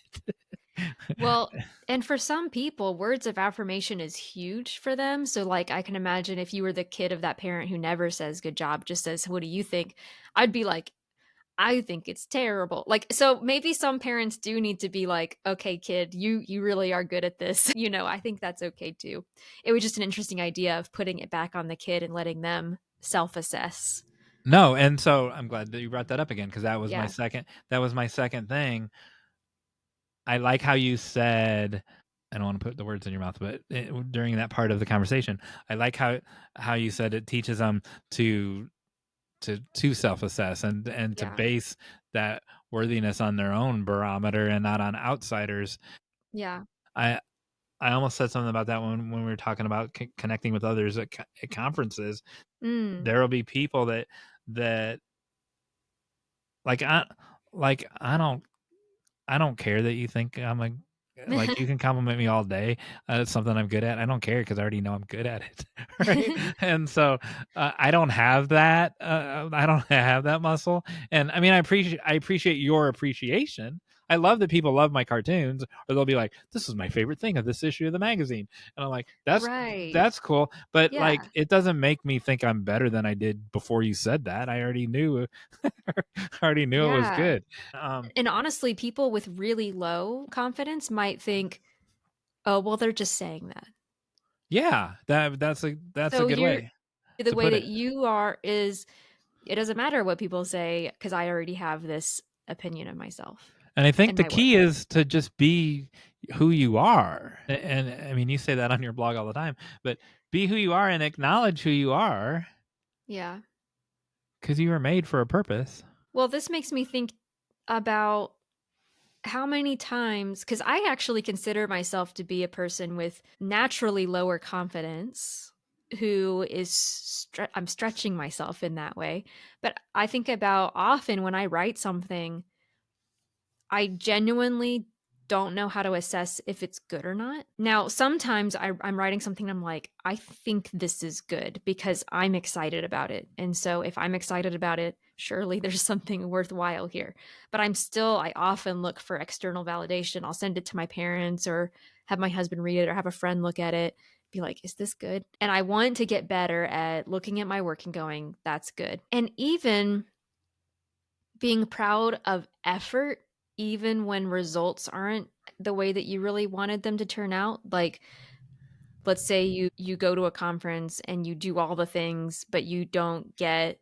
Well, and for some people, words of affirmation is huge for them. So, like, I can imagine if you were the kid of that parent who never says good job, just says, what do you think? I'd be like, I think it's terrible. Like, so maybe some parents do need to be like, okay, kid, you really are good at this. I think that's okay too. It was just an interesting idea of putting it back on the kid and letting them self-assess. No, and so I'm glad that you brought that up again because Yeah. that was my second thing. I like how you said, I don't want to put the words in your mouth, but during that part of the conversation, I like how you said it teaches them to self-assess and to Yeah. base that worthiness on their own barometer and not on outsiders. Yeah. I I almost said something about that when we were talking about connecting with others at conferences. Mm. There will be people that like I don't care that you think I'm a like you can compliment me all day. It's something I'm good at. I don't care because I already know I'm good at it, right? And so I don't have that. I don't have that muscle. And I mean, I appreciate your appreciation. I love that people love my cartoons, or they'll be like, "This is my favorite thing of this issue of the magazine," and I'm like, Right. that's cool." But like, Yeah. it doesn't make me think I'm better than I did before you said that. I already knew, already knew it was Yeah. good. And honestly, people with really low confidence might think, oh, well, they're just saying that. Yeah, that's a So good you're way the to way put that it. you are is it doesn't matter what people say because I already have this opinion of myself And I think and the my worth. key is to just be who you are. And I mean, you say that on your blog all the time, but be who you are and acknowledge who you are Yeah. because you were made for a purpose. Well, this makes me think about how many times, because I actually consider myself to be a person with naturally lower confidence who is, I'm stretching myself in that way. But I think about often when I write something, I genuinely don't know how to assess if it's good or not. Now, sometimes I'm writing something and I'm like, I think this is good because I'm excited about it. And so if I'm excited about it, surely there's something worthwhile here. But I often look for external validation. I'll send it to my parents or have my husband read it or have a friend look at it, be like, is this good? And I want to get better at looking at my work and going, that's good. And even being proud of effort even when results aren't the way that you really wanted them to turn out. Like, let's say you go to a conference and you do all the things but you don't get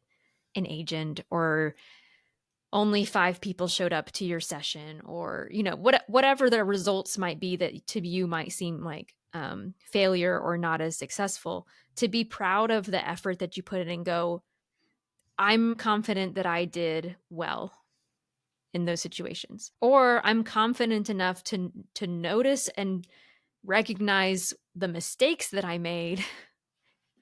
an agent, or only 5 people showed up to your session, or whatever the results might be that to you might seem like failure or not as successful. To be proud of the effort that you put in and go, I'm confident that I did well in those situations, or I'm confident enough to notice and recognize the mistakes that I made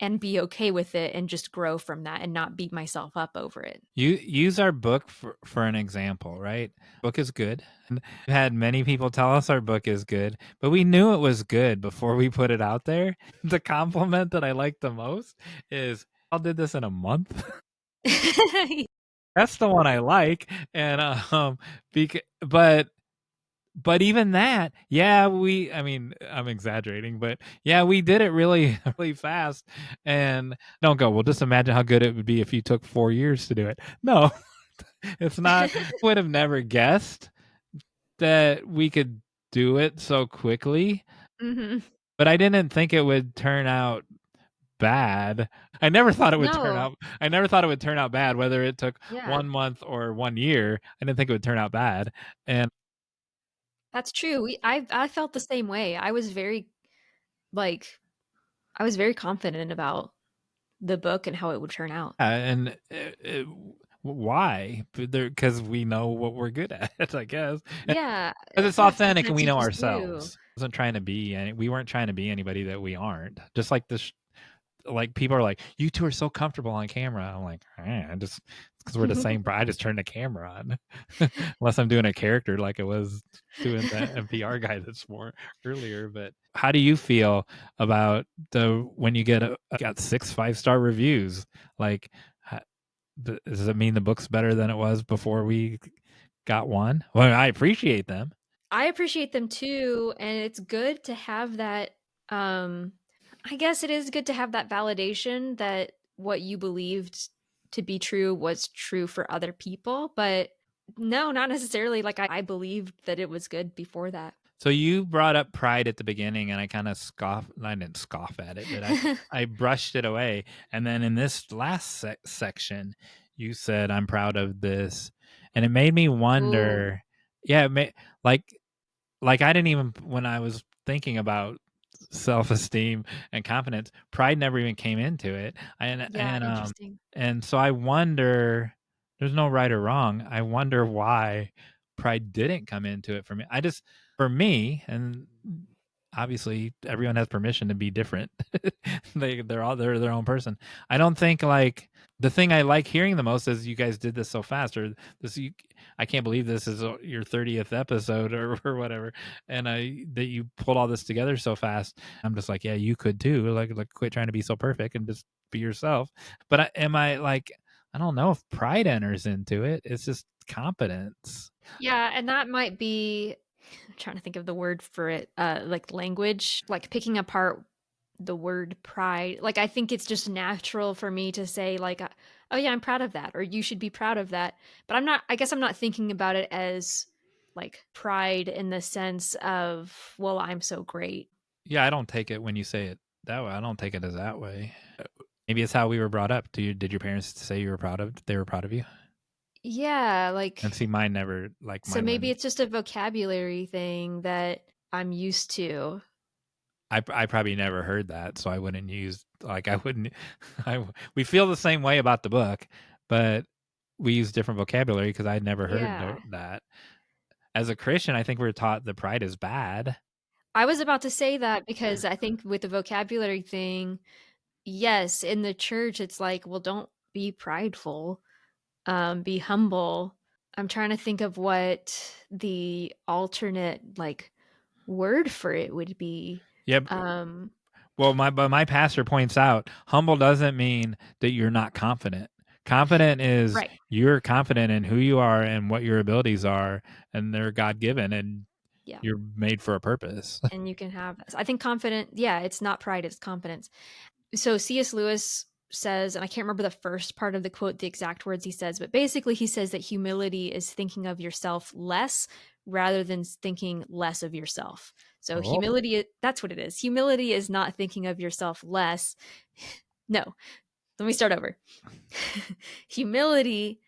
and be okay with it and just grow from that and not beat myself up over it. You use our book for an example, right? Book is good. And we've had many people tell us our book is good, but we knew it was good before we put it out there. The compliment that I like the most is, "I did this in a month." That's the one I like, and but even that, yeah, I mean, I'm exaggerating, but yeah, we did it really, really fast. And don't go, well, just imagine how good it would be if you took 4 years to do it. No, it's not. Would have never guessed that we could do it so quickly, Hmm. but I didn't think it would turn out bad. I never thought it would turn No, out. I never thought it would turn out bad, whether it took yeah, 1 month or 1 year. I didn't think it would turn out bad. And that's true. I felt the same way. Like I was very confident about the book and how it would turn out. why? Because we know what we're good at, I guess. Yeah, Because it's yeah, authentic and sometimes we you know just do. ourselves. Wasn't trying to be, and we weren't trying to be anybody that we aren't. Just like this, like people are like, you two are so comfortable on camera. I'm like, I just because we're the same. I just turn the camera on, unless I'm doing a character like I was doing that NPR guy that's more earlier. But how do you feel about when you got 6 5-star reviews? Like, does it mean the book's better than it was before we got one? Well, I appreciate them. I appreciate them too, and it's good to have that. I guess it is good to have that validation that what you believed to be true was true for other people, but no, not necessarily. Like I believed that it was good before that. So you brought up pride at the beginning, and I kind of I didn't scoff at it, but I brushed it away. And then in this last section, you said, "I'm proud of this," and it made me Ooh, wonder. Yeah, like like I didn't even when I was thinking about self-esteem and confidence, pride never even came into it. yeah, interesting. And so I wonder, there's no right or wrong. I wonder why pride didn't come into it for me. For me, and obviously everyone has permission to be different. They're their own person. I don't think like the thing I like hearing the most is you guys did this so fast, or I can't believe this is your 30th episode or whatever, and that you pulled all this together so fast. I'm just like, yeah, you could too. Like quit trying to be so perfect and just be yourself. But am I like, I don't know if pride enters into it. It's just competence. Yeah, and that might be, I'm trying to think of the word for it, like language, like picking apart the word pride. Like I think it's just natural for me to say like, oh yeah, I'm proud of that, or you should be proud of that. But I'm not. I guess I'm not thinking about it as like pride in the sense of, well, I'm so great. Yeah, I don't take it when you say it that way. I don't take it as that way. Maybe it's how we were brought up. Did your parents say they were proud of you? Yeah, And like see, mine never, like so mine maybe wouldn't. it's just a vocabulary thing that I'm used to. I probably never heard that, so I wouldn't use like I wouldn't. We feel the same way about the book, but we use different vocabulary because I'd never heard Yeah. that. As a Christian, I think we're taught that pride is bad. I was about to say that because I think with the vocabulary thing, yes, in the church, it's like, well, don't be prideful, be humble. I'm trying to think of what the alternate like word for it would be. Yeah. Um, Well, my pastor points out humble doesn't mean that you're not confident. Confident is right. you're confident in who you are and what your abilities are, and they're God given, and Yeah. you're made for a purpose. And you can have, I think confident, yeah, it's not pride, it's confidence. So C.S. Lewis says, and I can't remember the first part of the quote, the exact words he says, but basically he says that humility is thinking of yourself less rather than thinking less of yourself. So Oh, humility, that's what it is. Humility is not thinking of yourself less. No, let me start over. humility,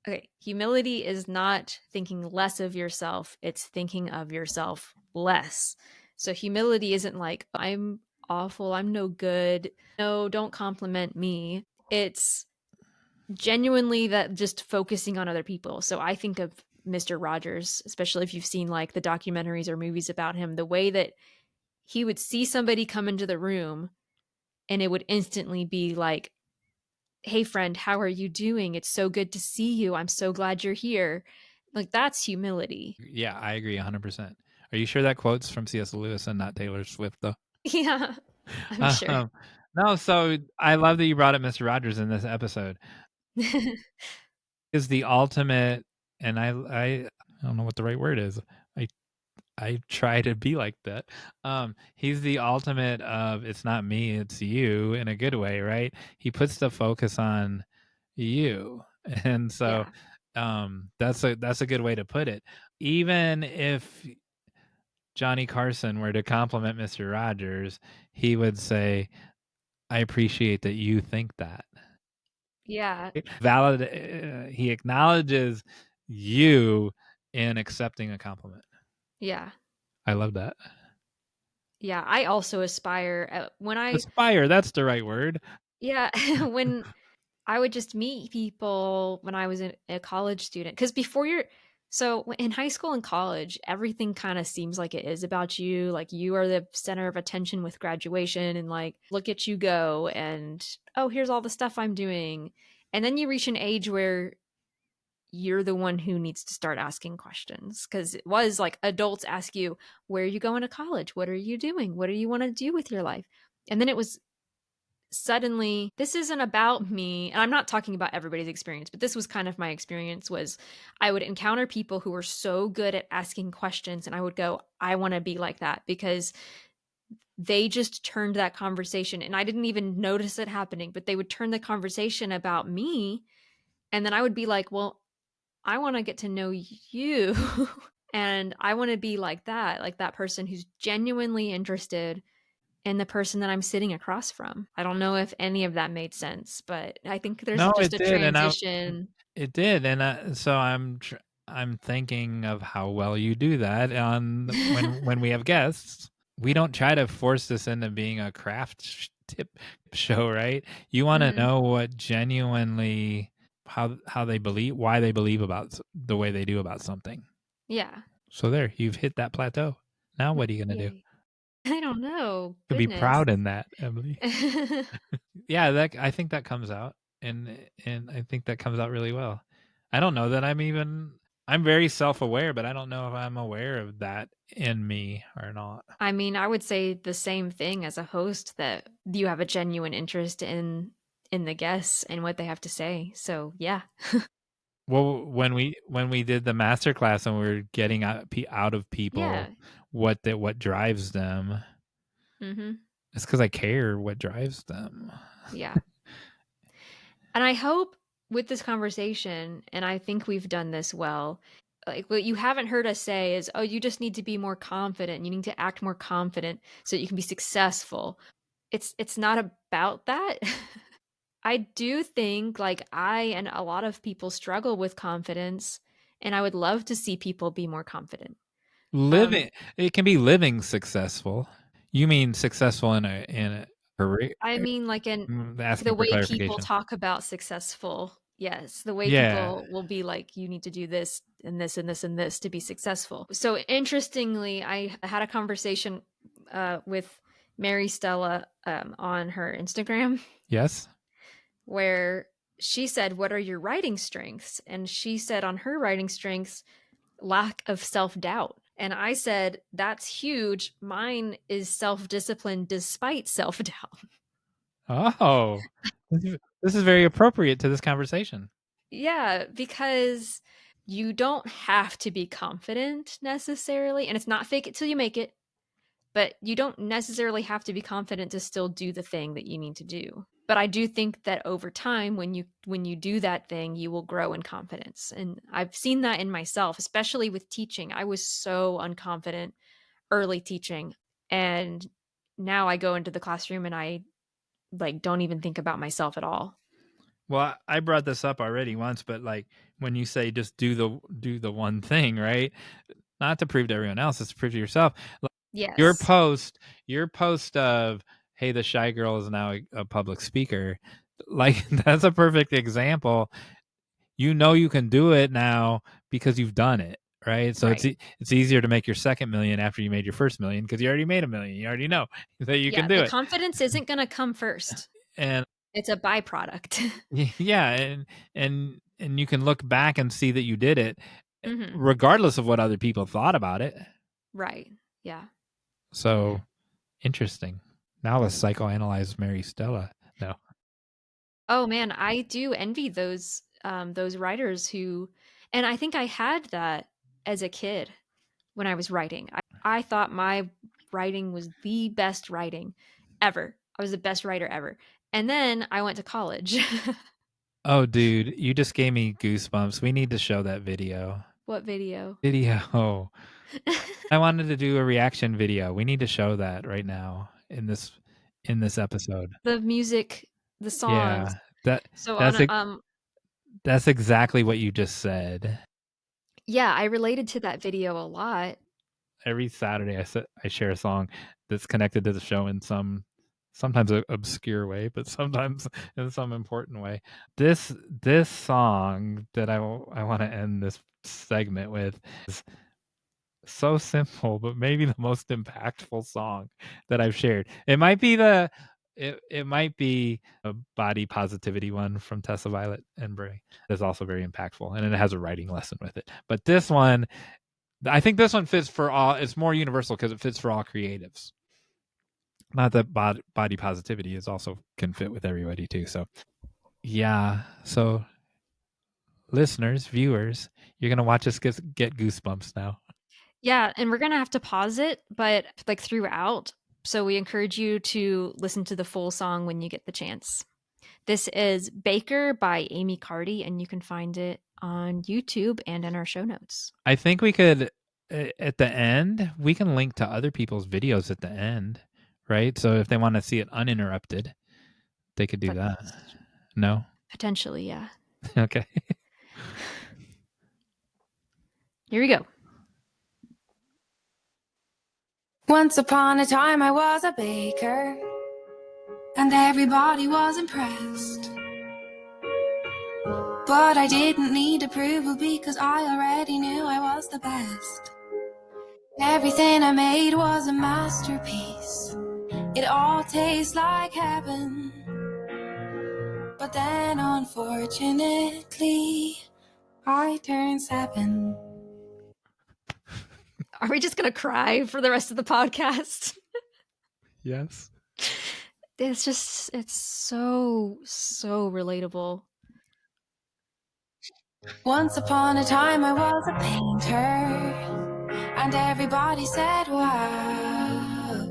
okay, humility is not thinking less of yourself, it's thinking of yourself less. So humility isn't like, I'm awful, I'm no good, no, don't compliment me. It's genuinely that just focusing on other people. So I think of Mr. Rogers, especially if you've seen like the documentaries or movies about him, the way that he would see somebody come into the room and it would instantly be like, hey friend, how are you doing? It's so good to see you. I'm so glad you're here. Like that's humility. yeah, I agree 100%. Are you sure that quote's from C.S. Lewis and not Taylor Swift though? Yeah, I'm sure. No, so I love that you brought up Mr. Rogers in this episode. Is the ultimate, and I don't know what the right word is. I I try to be like that. He's the ultimate of it's not me, it's you in a good way, right? He puts the focus on you. And so Yeah. that's a good way to put it. Even if Johnny Carson were to compliment Mr. Rogers, he would say, I appreciate that you think that. Yeah. Valid he acknowledges you in accepting a compliment. Yeah. I love that. Yeah. I also aspire when I, Aspire, that's the right word. yeah, when I would just meet people when I was a college student. Because before you're, So in high school and college, everything kind of seems like it is about you. Like you are the center of attention with graduation and like, look at you go. And oh, here's all the stuff I'm doing. And then you reach an age where you're the one who needs to start asking questions because it was like adults ask you, where are you going to college? What are you doing? What do you want to do with your life? And then it was suddenly, this isn't about me, and I'm not talking about everybody's experience, but this was kind of my experience. Was I would encounter people who were so good at asking questions, and I would go, I want to be like that, because they just turned that conversation, and I didn't even notice it happening, but they would turn the conversation about me, and then I would be like, well, I want to get to know you. And I want to be like that person who's genuinely interested and the person that I'm sitting across from. I don't know if any of that made sense, but I think there's No, just it a did, and transition. it did, and so I'm thinking of how well you do that on when we have guests. We don't try to force this into being a craft tip show, right? You want to Mm, know what genuinely how they believe, why they believe about the way they do about something. yeah. So there, you've hit that plateau. Now what are you gonna do? Yay. I don't know. To be Goodness. proud in that, Emily. Yeah, that I think that comes out, and I think that comes out really well. I don't know that I'm very self-aware, but I don't know if I'm aware of that in me or not. I mean, I would say the same thing as a host, that you have a genuine interest in the guests and what they have to say. So, yeah. Well, when we did the master class and we were getting out of people Yeah. what drives them, Mhm. it's because I care what drives them. Yeah. And I hope with this conversation, and I think we've done this well, like what you haven't heard us say is, oh, you just need to be more confident. You need to act more confident so that you can be successful. It's not about that. I do think like I and a lot of people struggle with confidence, and I would love to see people be more confident. Um, Living, it can be living successful. You mean successful in a career? I mean, like in the Asking for way people clarification. talk about successful. Yes, the way Yeah. people will be like, you need to do this and this and this and this to be successful. So interestingly, I had a conversation with Mary Stella on her Instagram Yes. where she said, what are your writing strengths? And she said on her writing strengths, lack of self doubt. And I said, that's huge. Mine is self discipline despite self doubt. Oh, this is very appropriate to this conversation. Yeah, because you don't have to be confident necessarily, and it's not fake it till you make it, but you don't necessarily have to be confident to still do the thing that you need to do. But I do think that over time when you do that thing, you will grow in confidence. And I've seen that in myself, especially with teaching. I was so unconfident early teaching, and now I go into the classroom and I like don't even think about myself at all. Well, I brought this up already once, but like when you say just do the one thing, right? Not to prove to everyone else, it's to prove to yourself. Like your Yes. post, your post of hey, the shy girl is now a public speaker. Like that's a perfect example. You know you can do it now because you've done it, right? So Right. it's easier to make your second million after you made your first million because you already made a million. You already know that you can Yeah, do the it. confidence isn't gonna come first. And It's a byproduct. yeah, and you can look back and see that you did it Mhm. regardless of what other people thought about it. Right. Yeah. Yeah. So interesting. Now let's psychoanalyze Mary Stella. No. Oh, man, I do envy those writers who, and I think I had that as a kid when I was writing. I thought my writing was the best writing ever. I was the best writer ever. And then I went to college. Oh dude, you just gave me goosebumps. We need to show that video. What video? Video. I wanted to do a reaction video. We need to show that right now in this episode. The music, the songs. Yeah. That So on that's a, ex- that's exactly what you just said. yeah, I related to that video a lot. Every Saturday I share a song that's connected to the show in some sometimes an obscure way, but sometimes in some important way. This song that I want to end this segment with is so simple, but maybe the most impactful song that I've shared. It might be it might be a body positivity one from Tessa Violet and Bray. That's also very impactful, and it has a writing lesson with it. But this one, I think this one fits for all. It's more universal because it fits for all creatives. Not that body positivity is also can fit with everybody too. So yeah. So listeners, viewers, you're gonna watch us get goosebumps now. Yeah, and we're gonna have to pause it, but like throughout. So we encourage you to listen to the full song when you get the chance. This is Baker by Aimee Carty, and you can find it on YouTube and in our show notes. I think we could at the end we can link to other people's videos at the end, right? So if they want to see it uninterrupted, they could do that. That's No? potentially, yeah. Okay. Here we go. Once upon a time I was a baker, and everybody was impressed. But I didn't need approval because I already knew I was the best. Everything I made was a masterpiece. It all tastes like heaven. But then unfortunately I turned 7. Are we just gonna cry for the rest of the podcast? Yes. It's just, it's so relatable. Once upon a time I was a painter, and everybody said, wow,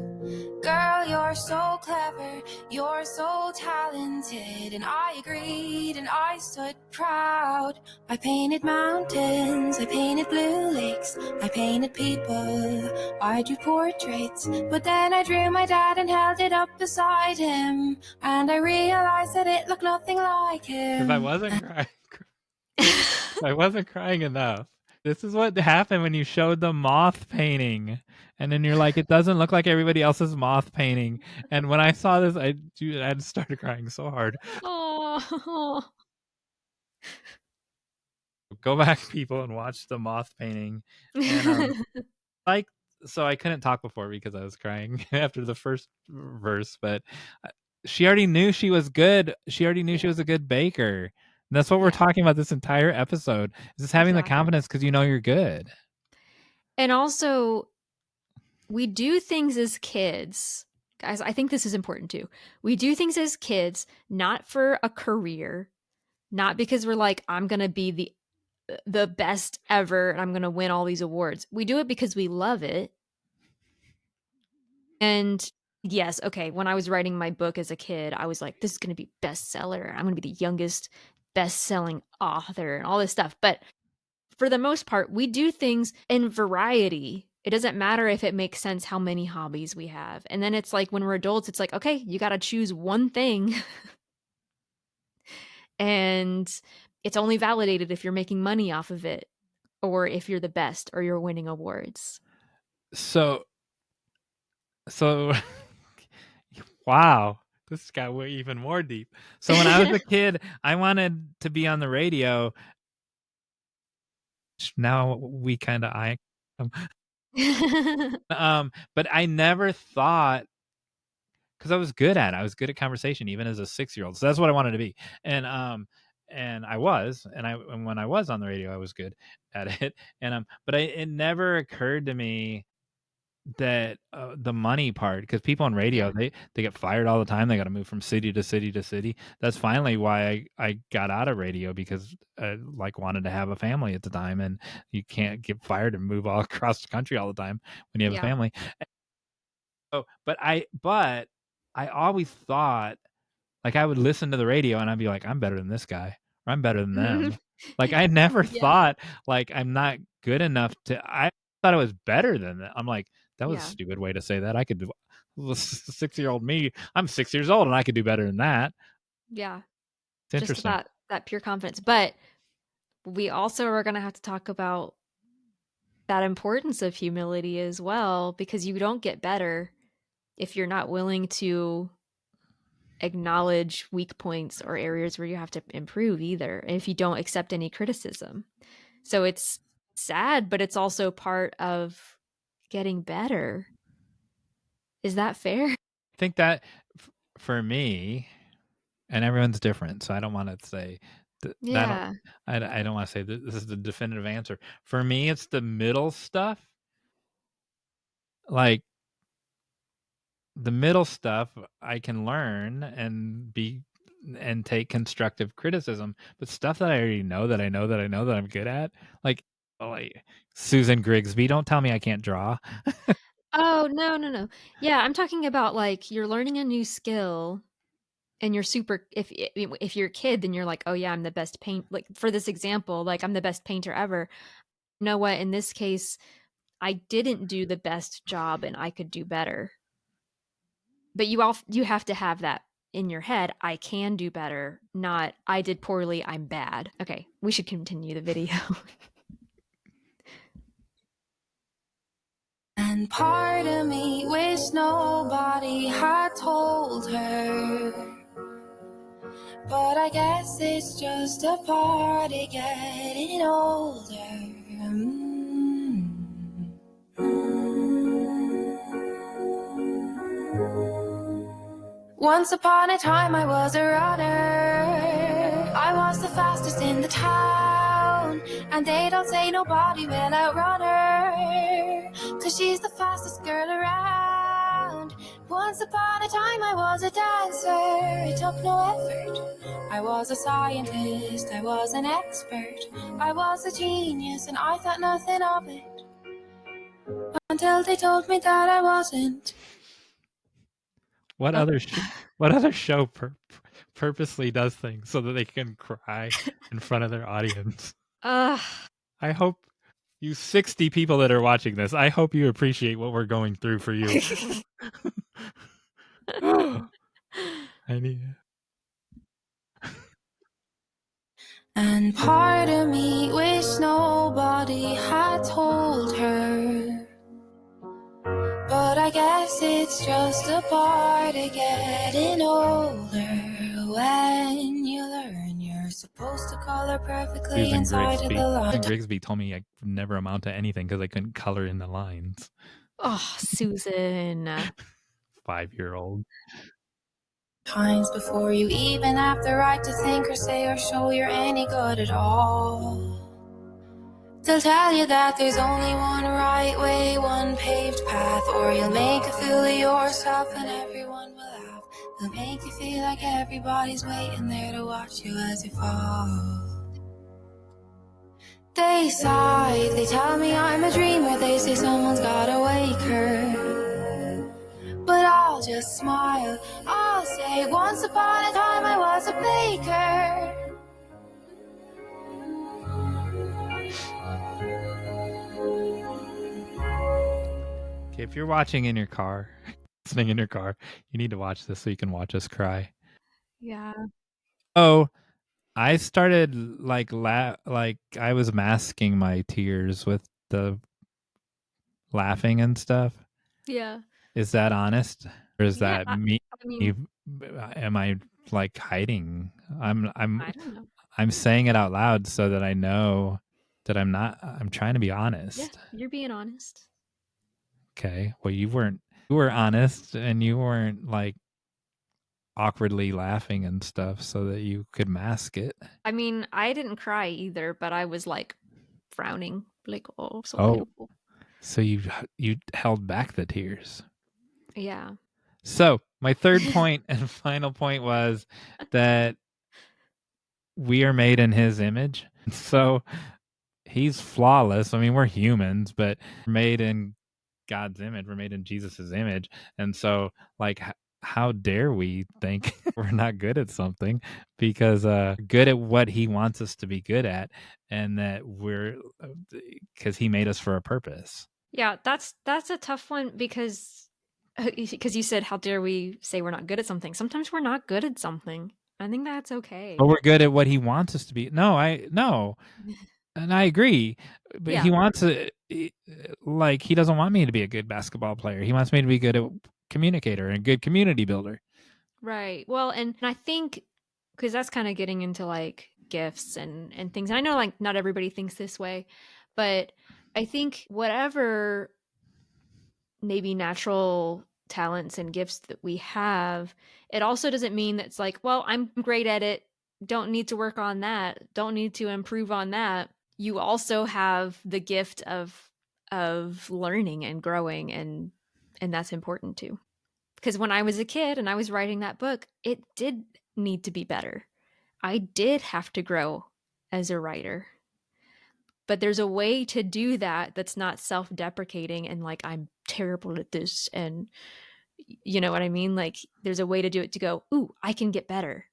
girl, you're so clever, you're so talented. And I agreed and I stood proud. I painted mountains, I painted blue lakes, I painted people, I drew portraits. But then I drew my dad and held it up beside him, and I realized that it looked nothing like him. Because I wasn't crying. I wasn't crying enough. This is what happened when you showed the moth painting. And then you're like, it doesn't look like everybody else's moth painting. And when I saw this, I just started crying so hard. Oh. Go back, people, and watch the moth painting. And like, so I couldn't talk before because I was crying after the first verse, but she already knew she was good. She already knew she was a good baker. And that's what we're talking about this entire episode. Is just having the confidence because you know you're good. And also, we do things as kids. Guys, I think this is important too. We do things as kids not for a career, not because we're like, I'm going to be the best ever and I'm going to win all these awards. We do it because we love it. And yes, okay, when I was writing my book as a kid, I was like, this is going to be bestseller. I'm going to be the youngest best-selling author and all this stuff. But for the most part, we do things in variety. It doesn't matter if it makes sense how many hobbies we have. And then it's like when we're adults, it's like, okay, you got to choose one thing. And it's only validated if you're making money off of it or if you're the best or you're winning awards. So wow, this got way even more deep. So when I was a kid, I wanted to be on the radio. Now we kind of but I never thought, because I was good at it. I was good at conversation even as a 6-year-old. So that's what I wanted to be. And I was, and when I was on the radio, I was good at it. And but it never occurred to me that the money part, because people in radio, they get fired all the time. They got to move from city to city to city. That's finally why I got out of radio, because I wanted to have a family at the time, and you can't get fired and move all across the country all the time when you have a family. Oh, but I always thought, like, I would listen to the radio and I'd be like, I'm better than this guy, or I'm better than them. Like, I never thought, like, I'm not good enough I thought I was better than that. I'm like, that was a stupid way to say that. I could do 6-year-old me. I'm 6 years old and I could do better than that. Yeah. It's interesting. Just that pure confidence. But we also are going to have to talk about that importance of humility as well, because you don't get better if you're not willing to acknowledge weak points or areas where you have to improve either if you don't accept any criticism. So it's sad, but it's also part of getting better. Is that fair? I think that for me, and everyone's different, so I don't want to say Yeah. I don't want to say this is the definitive answer. For me, it's the middle stuff. Like the middle stuff I can learn and take constructive criticism, but stuff that I already know that I'm good at, like Susan Grigsby, don't tell me I can't draw. Oh, no. Yeah, I'm talking about like you're learning a new skill and you're super if you're a kid then you're like, "Oh yeah, I'm the best paint." Like for this example, like I'm the best painter ever. You know what? In this case, I didn't do the best job and I could do better. But you have to have that in your head. I can do better, not I did poorly, I'm bad. Okay, we should continue the video. And part of me wish nobody had told her. But I guess it's just a part of getting older. Once upon a time I was a runner. I was the fastest in the town. And they don't say nobody will outrun her, 'cause she's the fastest girl around. Once upon a time I was a dancer. It took no effort. I was a scientist, I was an expert. I was a genius and I thought nothing of it, until they told me that I wasn't. What other show purposely does things so that they can cry in front of their audience? I hope you 60 people that are watching this, I hope you appreciate what we're going through for you. I need And part of me wish nobody had told her. But I guess it's just a part of getting older. When you learn you're supposed to color perfectly Susan inside of the line. Susan Grigsby told me I could never amount to anything because I couldn't color in the lines. Oh, Susan. 5-year-old. Times before you even have the right to think or say or show you're any good at all. They'll tell you that there's only one right way, one paved path, or you'll make a fool of yourself and everyone will laugh. They'll make you feel like everybody's waiting there to watch you as you fall. They sigh, they tell me I'm a dreamer, they say someone's gotta wake her. But I'll just smile, I'll say once upon a time I was a baker. Okay, if you're watching in your car, listening in your car, you need to watch this so you can watch us cry. Yeah. Oh, I started like I was masking my tears with the laughing and stuff. Yeah. Is that honest, or is Yeah, that me? I mean, Am I like hiding? I don't know. I'm saying it out loud so that I know that I'm not. I'm trying to be honest. Yeah, you're being honest. Okay. Well, you weren't. You were honest, and you weren't like awkwardly laughing and stuff so that you could mask it. I mean, I didn't cry either, but I was like frowning, like, oh, so pitiful. So you held back the tears. Yeah. So my third point and final point was that we are made in his image. So he's flawless. I mean, we're humans, but we're made in God's image. We're made in Jesus's image. And so like how dare we think we're not good at something, because good at what he wants us to be good at, and that we're because he made us for a purpose. Yeah, that's a tough one because you said how dare we say we're not good at something. Sometimes we're not good at something. I think that's okay. But we're good at what he wants us to be. No, and I agree. But Yeah. he wants like he doesn't want me to be a good basketball player. He wants me to be good at communicator and a good community builder. Right. Well, and I think because that's kind of getting into like gifts and things. And I know like not everybody thinks this way, but I think whatever maybe natural talents and gifts that we have, it also doesn't mean that it's like, well, I'm great at it, don't need to work on that, don't need to improve on that. You also have the gift of learning and growing, and that's important too. Because when I was a kid and I was writing that book, it did need to be better. I did have to grow as a writer. But there's a way to do that that's not self-deprecating and like I'm terrible at this, and you know what I mean? Like there's a way to do it to go, ooh, I can get better.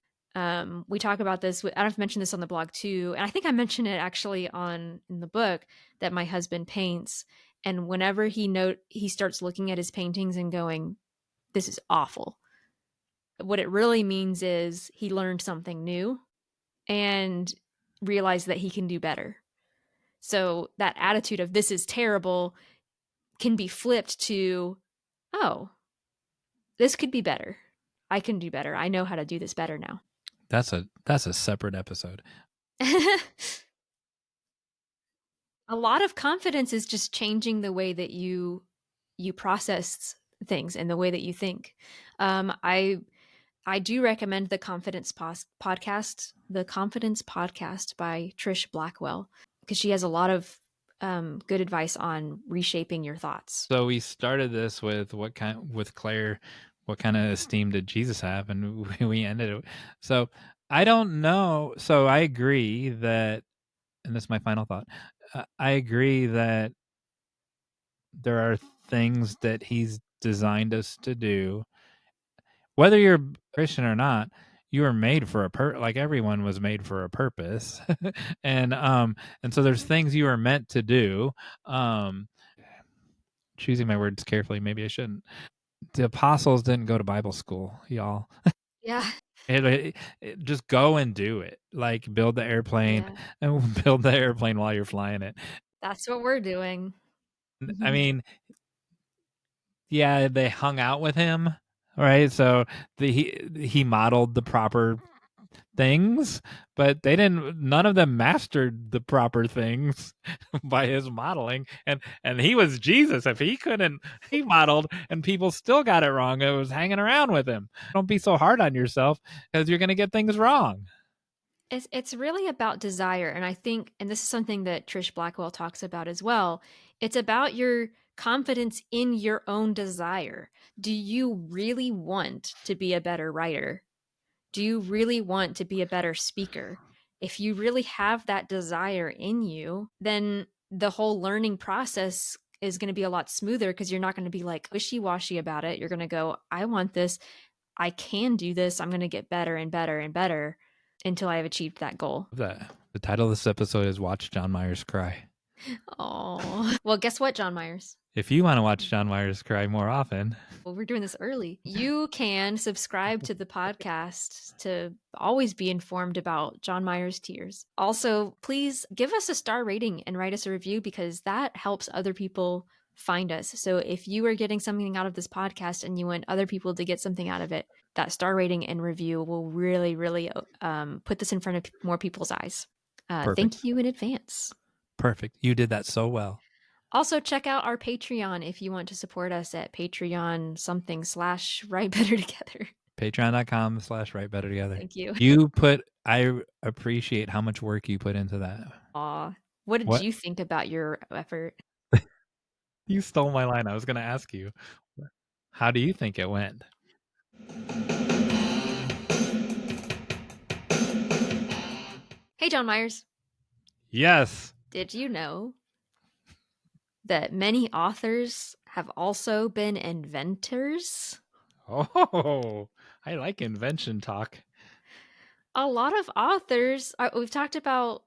We talk about this. I've mentioned this on the blog too, and I think I mentioned it actually on in the book that my husband paints. And whenever he starts looking at his paintings and going, "This is awful," what it really means is he learned something new and realized that he can do better. So that attitude of "this is terrible" can be flipped to, "Oh, this could be better. I can do better. I know how to do this better now." That's a separate episode. A lot of confidence is just changing the way that you process things and the way that you think. I do recommend the podcast, the Confidence podcast by Trish Blackwell, because she has a lot of good advice on reshaping your thoughts. So we started this with Claire, what kind of esteem did Jesus have, and we ended it. So I don't know. So I agree that, and this is my final thought. I agree that there are things that he's designed us to do, whether you're Christian or not. You were made for like everyone was made for a purpose. and so there's things you are meant to do. Choosing my words carefully, maybe I shouldn't. The apostles didn't go to Bible school, y'all. Yeah. Just go and do it. Like build the airplane and build the airplane while you're flying it. That's what we're doing. I mean, yeah, they hung out with him, right? So he modeled the proper things, but none of them mastered the proper things by his modeling. And he was Jesus. If he couldn't, he modeled and people still got it wrong. It was hanging around with him. Don't be so hard on yourself because you're going to get things wrong. It's really about desire, and I think, and this is something that Trish Blackwell talks about as well, it's about your confidence in your own desire. Do you really want to be a better writer? Do you really want to be a better speaker? If you really have that desire in you, then the whole learning process is going to be a lot smoother, because you're not going to be like wishy-washy about it. You're going to go, I want this. I can do this. I'm going to get better and better and better until I have achieved that goal. The title of this episode is Watch Jon Meyers Cry. Oh, well, guess what, Jon Meyers? If you want to watch Jon Meyers cry more often, well, we're doing this early. You can subscribe to the podcast to always be informed about Jon Meyers' tears. Also, please give us a star rating and write us a review, because that helps other people find us. So if you are getting something out of this podcast and you want other people to get something out of it, that star rating and review will really, really put this in front of more people's eyes. Thank you in advance. Perfect. You did that so well. Also, check out our Patreon if you want to support us at Patreon /Write Better Together. Patreon.com/Write Better Together. Thank you. I appreciate how much work you put into that. Aw. What did you think about your effort? You stole my line. I was going to ask you, how do you think it went? Hey, Jon Meyers. Yes. Did you know that many authors have also been inventors? Oh, I like invention talk. A lot of authors, we've talked about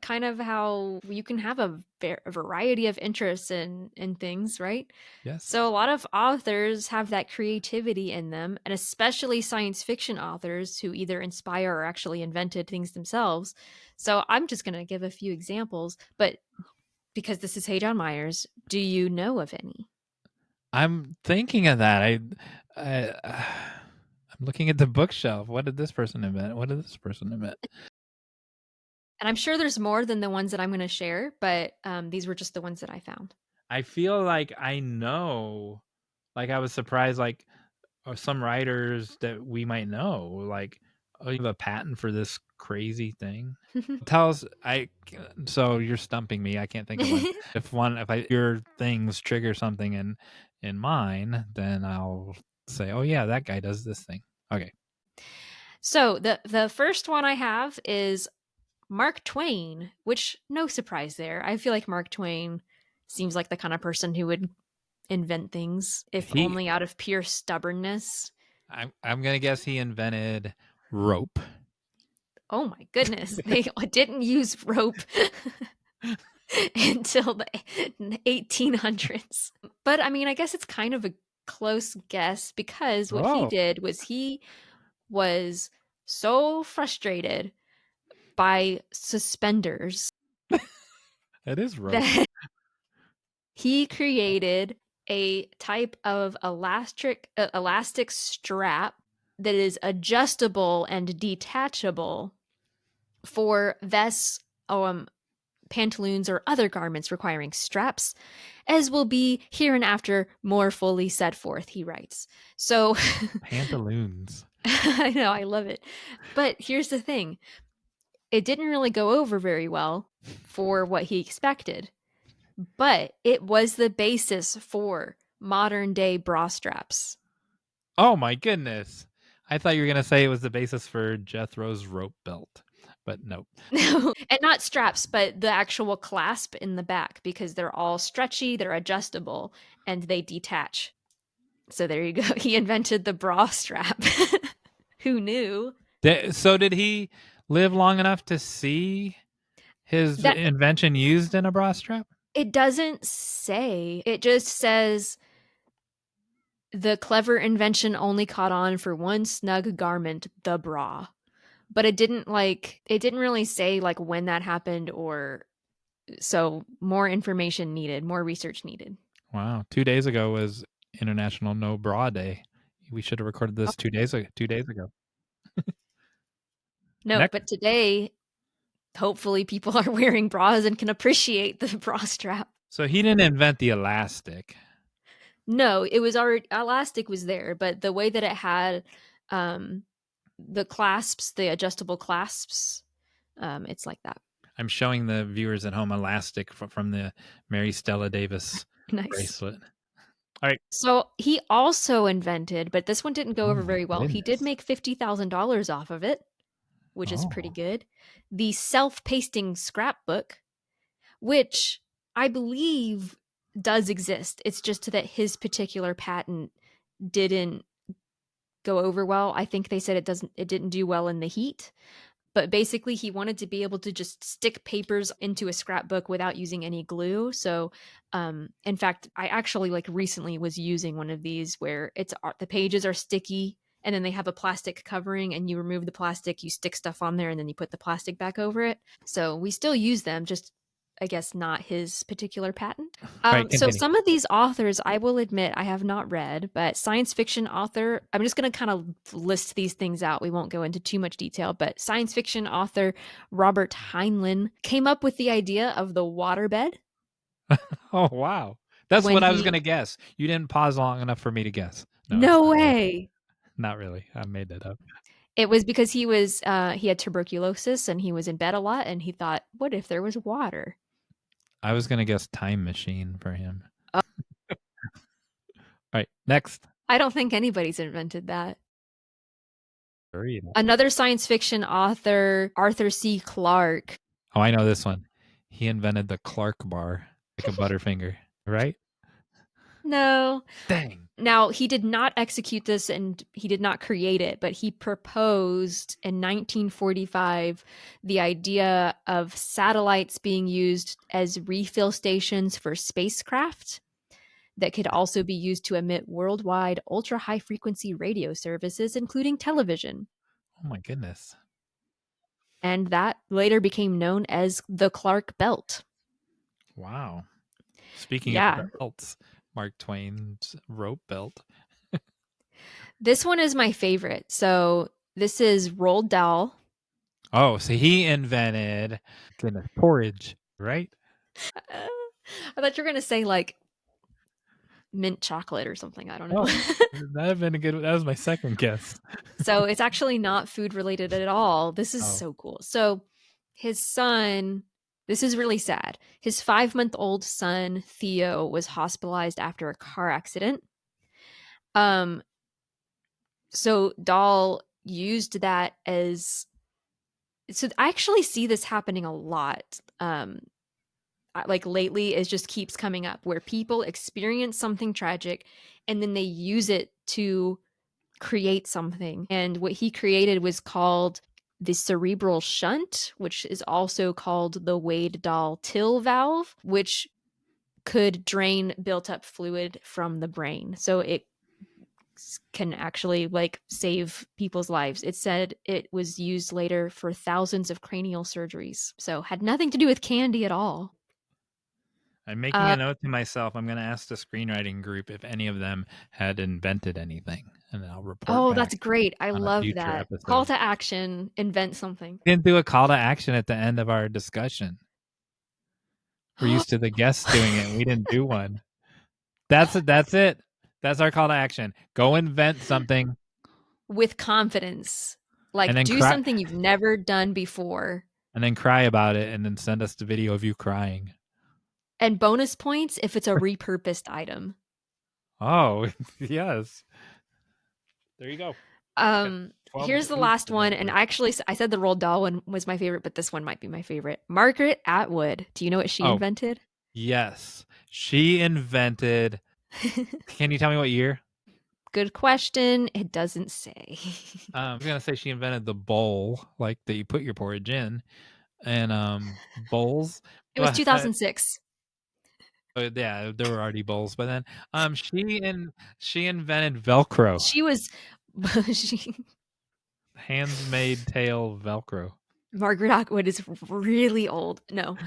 kind of how you can have a variety of interests in things, right? Yes. So a lot of authors have that creativity in them, and especially science fiction authors who either inspire or actually invented things themselves. So I'm just going to give a few examples, but because this is Hey Jon Meyers, do you know of any? I'm thinking of that. I'm looking at the bookshelf. What did this person invent? What did this person invent? And I'm sure there's more than the ones that I'm going to share, but these were just the ones that I found. I feel like I know. Like I was surprised, like some writers that we might know, like, oh, you have a patent for this crazy thing. Tell us. So you're stumping me. I can't think of one. If your things trigger something in mine, then I'll say, oh yeah, that guy does this thing. Okay. So the first one I have is Mark Twain, which no surprise there. I feel like Mark Twain seems like the kind of person who would invent things, if only out of pure stubbornness. I'm gonna guess he invented rope. Oh my goodness, they didn't use rope until the 1800s. But I mean, I guess it's kind of a close guess because what he did was he was so frustrated by suspenders. That is rope. That he created a type of elastic strap that is adjustable and detachable for vests, pantaloons, or other garments requiring straps, as will be hereinafter more fully set forth, he writes. So pantaloons. I know, I love it. But here's the thing. It didn't really go over very well for what he expected, but it was the basis for modern day bra straps. Oh my goodness. I thought you were going to say it was the basis for Jethro's rope belt, but nope. And not straps, but the actual clasp in the back, because they're all stretchy, they're adjustable, and they detach. So there you go. He invented the bra strap. Who knew? So did he live long enough to see his invention used in a bra strap? It doesn't say. It just says the clever invention only caught on for one snug garment, the bra. But it didn't really say like when that happened, or so more information needed, more research needed. Wow. 2 days ago was International No Bra Day. We should have recorded this 2 days ago. No, but today, hopefully people are wearing bras and can appreciate the bra strap. So he didn't invent the elastic. No, it was already, elastic was there, but the way that it had the clasps, the adjustable clasps, it's like that. I'm showing the viewers at home elastic from the Mary Stella Davis bracelet. All right. So he also invented, but this one didn't go over very well. He did make $50,000 off of it, which is pretty good. The self-pasting scrapbook, which I believe does exist. It's just that his particular patent didn't go over well. I think they said it didn't do well in the heat. But basically he wanted to be able to just stick papers into a scrapbook without using any glue. So in fact, I actually like recently was using one of these where the pages are sticky and then they have a plastic covering, and you remove the plastic, you stick stuff on there, and then you put the plastic back over it. So we still use them, just I guess not his particular patent. So some of these authors, I will admit, I have not read, but science fiction author, I'm just going to kind of list these things out. We won't go into too much detail, but science fiction author Robert Heinlein came up with the idea of the waterbed. Oh, wow. That's what I was going to guess. You didn't pause long enough for me to guess. No way. Not really. I made that up. It was because he had tuberculosis and he was in bed a lot, and he thought, what if there was water? I was going to guess time machine for him. All right, next. I don't think anybody's invented that. Another science fiction author, Arthur C. Clarke. Oh, I know this one. He invented the Clark bar, like a Butterfinger, right? No. Dang. Now, he did not execute this and he did not create it, but he proposed in 1945 the idea of satellites being used as refill stations for spacecraft that could also be used to emit worldwide ultra-high frequency radio services, including television. Oh my goodness. And that later became known as the Clark Belt. Wow. Speaking of belts, Mark Twain's rope belt. This one is my favorite. So this is Roald Dahl. Oh, so he invented porridge, right? I thought you were gonna say like mint chocolate or something. I don't know. Oh, that'd have been a good. That was my second guess. So it's actually not food related at all. This is Oh. so cool. So his son, this is really sad. His 5-month-old son, Theo, was hospitalized after a car accident. So Dahl used that as, so I actually see this happening a lot. Like lately, it just keeps coming up where people experience something tragic and then they use it to create something. And what he created was called the cerebral shunt, which is also called the Wade-Dahl-Till valve, which could drain built up fluid from the brain. So it can actually like save people's lives. It said it was used later for thousands of cranial surgeries. So had nothing to do with candy at all. I'm making a note to myself. I'm going to ask the screenwriting group if any of them had invented anything, and then I'll report Oh, back that's great. I on a love future that. episode. Call to action, invent something. We didn't do a call to action at the end of our discussion. We're used to the guests doing it, and we didn't do one. That's it. That's it. That's our call to action. Go invent something With confidence. Like and then do cry, something you've never done before. and then cry about it, and then send us the video of you crying. And bonus points if it's a repurposed item. Oh, yes. There you go. Here's the last one, and actually I said the Roald Dahl one was my favorite, but this one might be my favorite. Margaret Atwood. Do you know what she invented? Yes. She invented. Can you tell me what year? Good question. It doesn't say. I was gonna say she invented the bowl, like that you put your porridge in, and bowls. It was 2006. Yeah, there were already bowls by then. She invented Velcro. She was Handmade tail Velcro. Margaret Atwood is really old. No.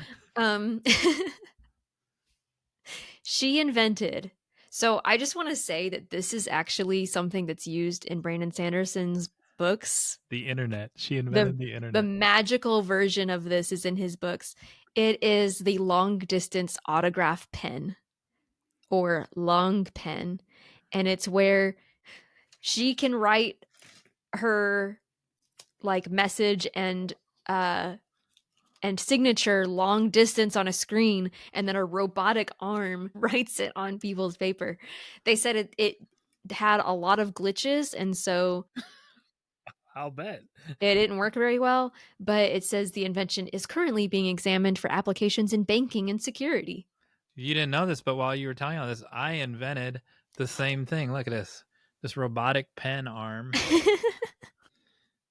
She invented. So I just want to say that this is actually something that's used in Brandon Sanderson's books. The internet. She invented the internet. The magical version of this is in his books. It is the long distance autograph pen or long pen. And it's where she can write her like message and signature long distance on a screen, and then a robotic arm writes it on people's paper. They said it had a lot of glitches, and so I'll bet it didn't work very well, but it says the invention is currently being examined for applications in banking and security. You didn't know this, but while you were telling all this, I invented the same thing. Look at this robotic pen arm.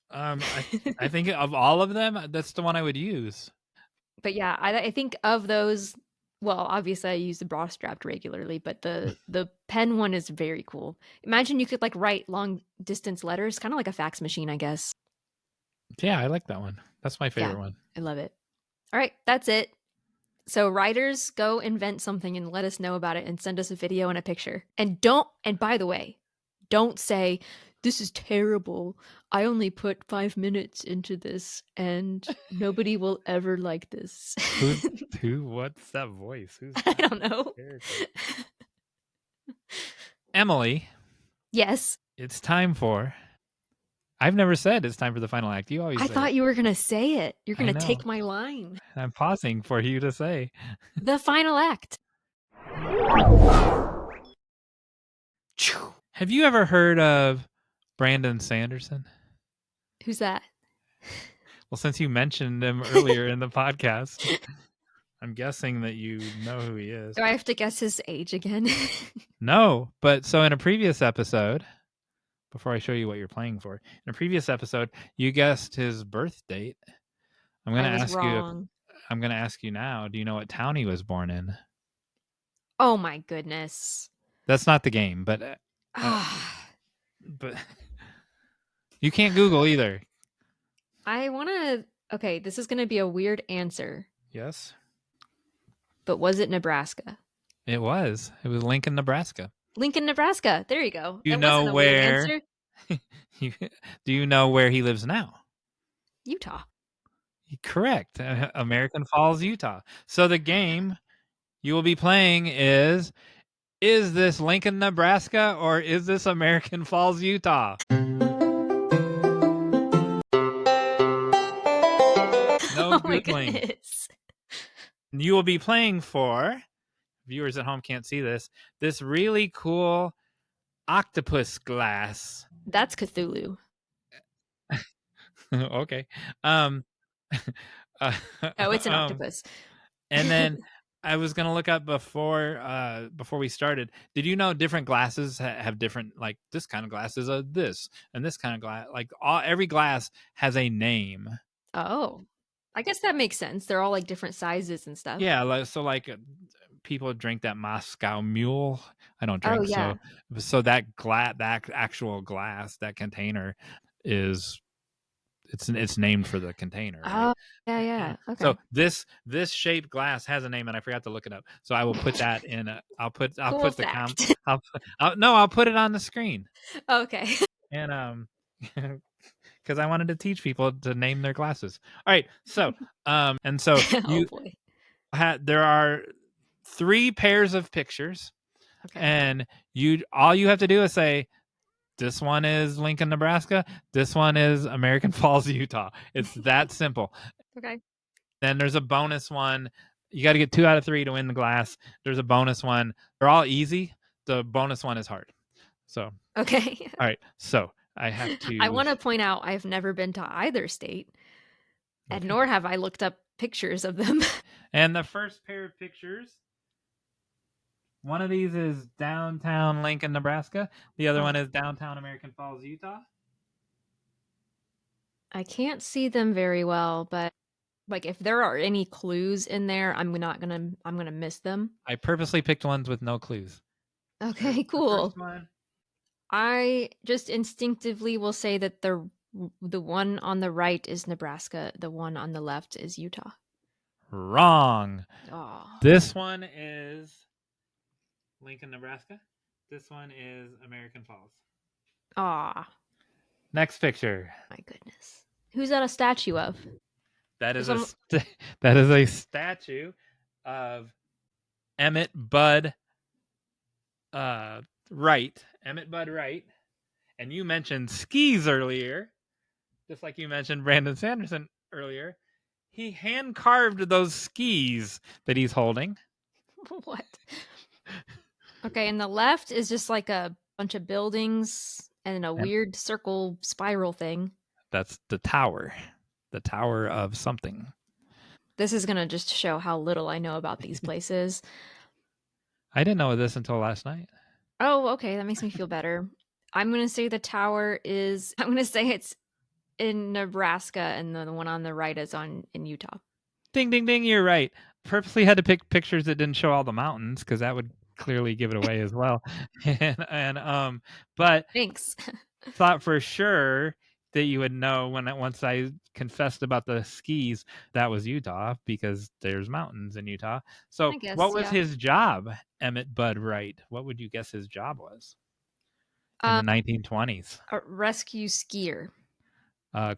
I think of all of them, that's the one I would use. But yeah, I think of those. Well, obviously I use the bra strapped regularly, but the pen one is very cool. Imagine you could like write long distance letters, kind of like a fax machine, I guess. Yeah, I like that one. That's my favorite one. I love it. All right, that's it. So writers, go invent something and let us know about it and send us a video and a picture. And by the way, don't say, this is terrible. I only put 5 minutes into this and nobody will ever like this. What's that voice? I don't know. Emily. Yes. It's time for. I've never said it's time for the final act. You always. I thought you were gonna say it. You're gonna know. take my line. I'm pausing for you to say. The final act. Have you ever heard of Brandon Sanderson? Who's that? Well, since you mentioned him earlier in the podcast, I'm guessing that you know who he is. Do I have to guess his age again? No, but so in a previous episode, before I show you what you're playing for, in a previous episode, you guessed his birth date. I'm going to ask you. I'm going to ask you now. Do you know what town he was born in? Oh my goodness. That's not the game, but but you can't Google either. I want to. Okay, this is going to be a weird answer. Yes. But was it Nebraska? It was. It was Lincoln, Nebraska. Lincoln, Nebraska. There you go. You That know wasn't a weird where? answer. Do you know where he lives now? Utah. Correct. American Falls, Utah. So the game you will be playing is this Lincoln, Nebraska, or is this American Falls, Utah? No Oh my Googling. goodness. You will be playing for, viewers at home can't see this really cool octopus glass. That's Cthulhu. Okay. Um, uh, Oh, it's an um, octopus. and then I was gonna look up before we started. Did you know different glasses have different, like this kind of glass is a this, and this kind of glass, like every glass has a name. Oh, I guess that makes sense. They're all like different sizes and stuff. Yeah, like people drink that Moscow Mule. I don't Oh drink, yeah. so that that actual glass, that container, is it's named for the container, right? Oh yeah. So Okay. this shaped glass has a name, and I forgot to look it up. So I will put that in. I'll put Cool the fact. I'll put it on the screen, Okay. and because I wanted to teach people to name their glasses. All right, so and so Oh you boy. there are 3 pairs of pictures, Okay. and all you have to do is say, this one is Lincoln, Nebraska. This one is American Falls, Utah. It's that simple. Okay. Then there's a bonus one. You got to get 2 out of 3 to win the glass. There's a bonus one. They're all easy. The bonus one is hard. So, Okay. all right. So I have I to. want to point out I've never been to either state, and Okay. nor have I looked up pictures of them. And the first pair of pictures, one of these is downtown Lincoln, Nebraska. The other one is downtown American Falls, Utah. I can't see them very well, but like if there are any clues in there, I'm gonna miss them. I purposely picked ones with no clues. Okay, The cool. first one. I just instinctively will say that the one on the right is Nebraska, the one on the left is Utah. Wrong. Oh, This one is Lincoln, Nebraska. This one is American Falls. ah, Next picture. my goodness. Who's that a statue of? That is There's that is a statue of Emmett Budd Wright. Emmett Budd Wright. And you mentioned skis earlier, just like you mentioned Brandon Sanderson earlier. He hand carved those skis that he's holding. what? Okay, and the left is just like a bunch of buildings and a And weird circle spiral thing. that's the tower. The tower of something. This is gonna just show how little I know about these places. I didn't know this until last night. Oh, okay, that makes me feel better. I'm gonna say the tower is. I'm gonna say it's in Nebraska, and the one on the right is in Utah. Ding, ding, ding. You're right. Purposely had to pick pictures that didn't show all the mountains because that would clearly give it away as well. But Thanks. thought for sure that you would know once I confessed about the skis, that was Utah because there's mountains in Utah. So I guess, what was yeah. his job, Emmett Budd Wright? What would you guess his job was in the Um, 1920s? a rescue skier.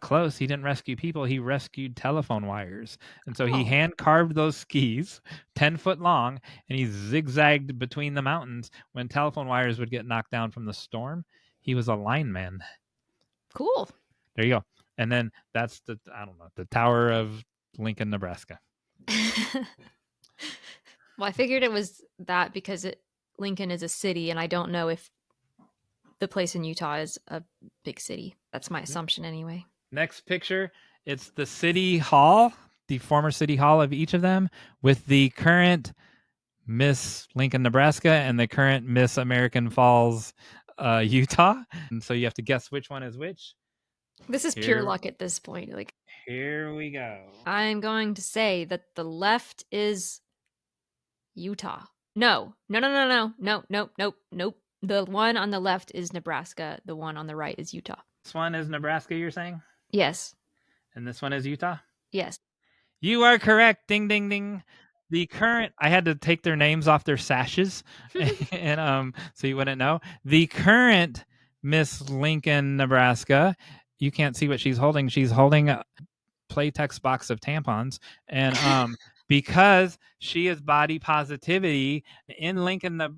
Close. He didn't rescue people. He rescued telephone wires. And so he Oh, hand carved those skis, 10 foot long, and he zigzagged between the mountains when telephone wires would get knocked down from the storm. He was a lineman. cool. There you go. And then that's the Tower of Lincoln, Nebraska. Well, I figured it was that because Lincoln is a city, and I don't know if the place in Utah is a big city. That's my assumption anyway. Next picture, it's the city hall, the former city hall of each of them, with the current Miss Lincoln, Nebraska, and the current Miss American Falls, Utah. And so you have to guess which one is which. This is pure luck at this point. Like, Here we go. I'm going to say that the left is Utah. No. Nope. The one on the left is Nebraska. The one on the right is Utah. This one is Nebraska, you're saying? Yes. And this one is Utah? Yes. You are correct. Ding, ding, ding. The current, I had to take their names off their sashes, and so you wouldn't know. The current Miss Lincoln, Nebraska, you can't see what she's holding. She's holding a Playtex box of tampons, and because she is body positivity in Lincoln, the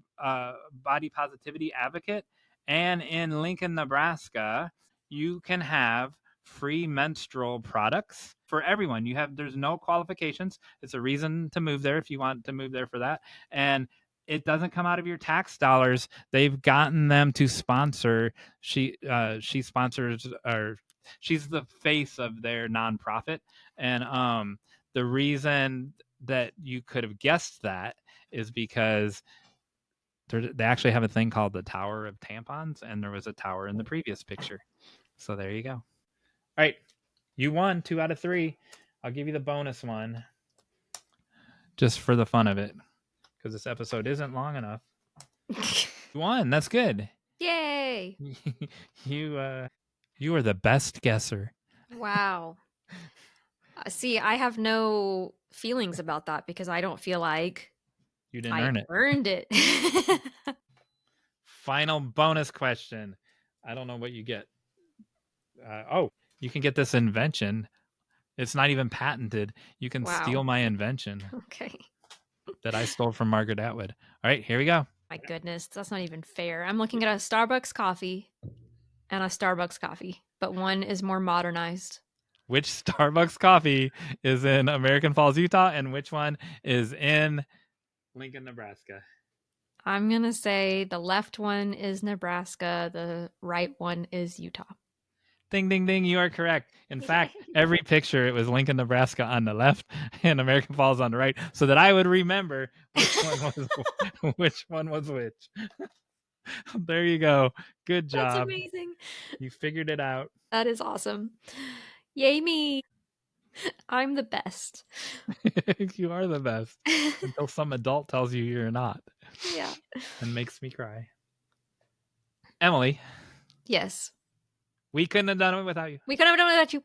body positivity advocate, and in Lincoln, Nebraska, you can have free menstrual products for everyone. There's no qualifications. It's a reason to move there if you want to move there for that. And it doesn't come out of your tax dollars. They've gotten them to sponsor. She sponsors, or she's the face of their nonprofit. And the reason that you could have guessed that is because they actually have a thing called the Tower of Tampons, and there was a tower in the previous picture. So there you go. All right, you won 2 out of 3. I'll give you the bonus one just for the fun of it, because this episode isn't long enough. You won. That's good. Yay! You are the best guesser. Wow. See, I have no feelings about that because I don't feel like You didn't I earn it. earned it. Final bonus question. I don't know what you get. You can get this invention. It's not even patented. You can steal my invention. Okay. That I stole from Margaret Atwood. All right, here we go. My goodness, that's not even fair. I'm looking at a Starbucks coffee and a Starbucks coffee, but one is more modernized. Which Starbucks coffee is in American Falls, Utah, and which one is in Lincoln, Nebraska? I'm going to say the left one is Nebraska, the right one is Utah. Ding, ding, ding. You are correct. In fact, every picture, it was Lincoln, Nebraska on the left and American Falls on the right, so that I would remember which one was which. There you go. Good job. That's amazing. You figured it out. That is awesome. Yay me. I'm the best. You are the best. Until some adult tells you you're not. Yeah. And makes me cry. Emily. Yes. We couldn't have done it without you. We couldn't have done it without you.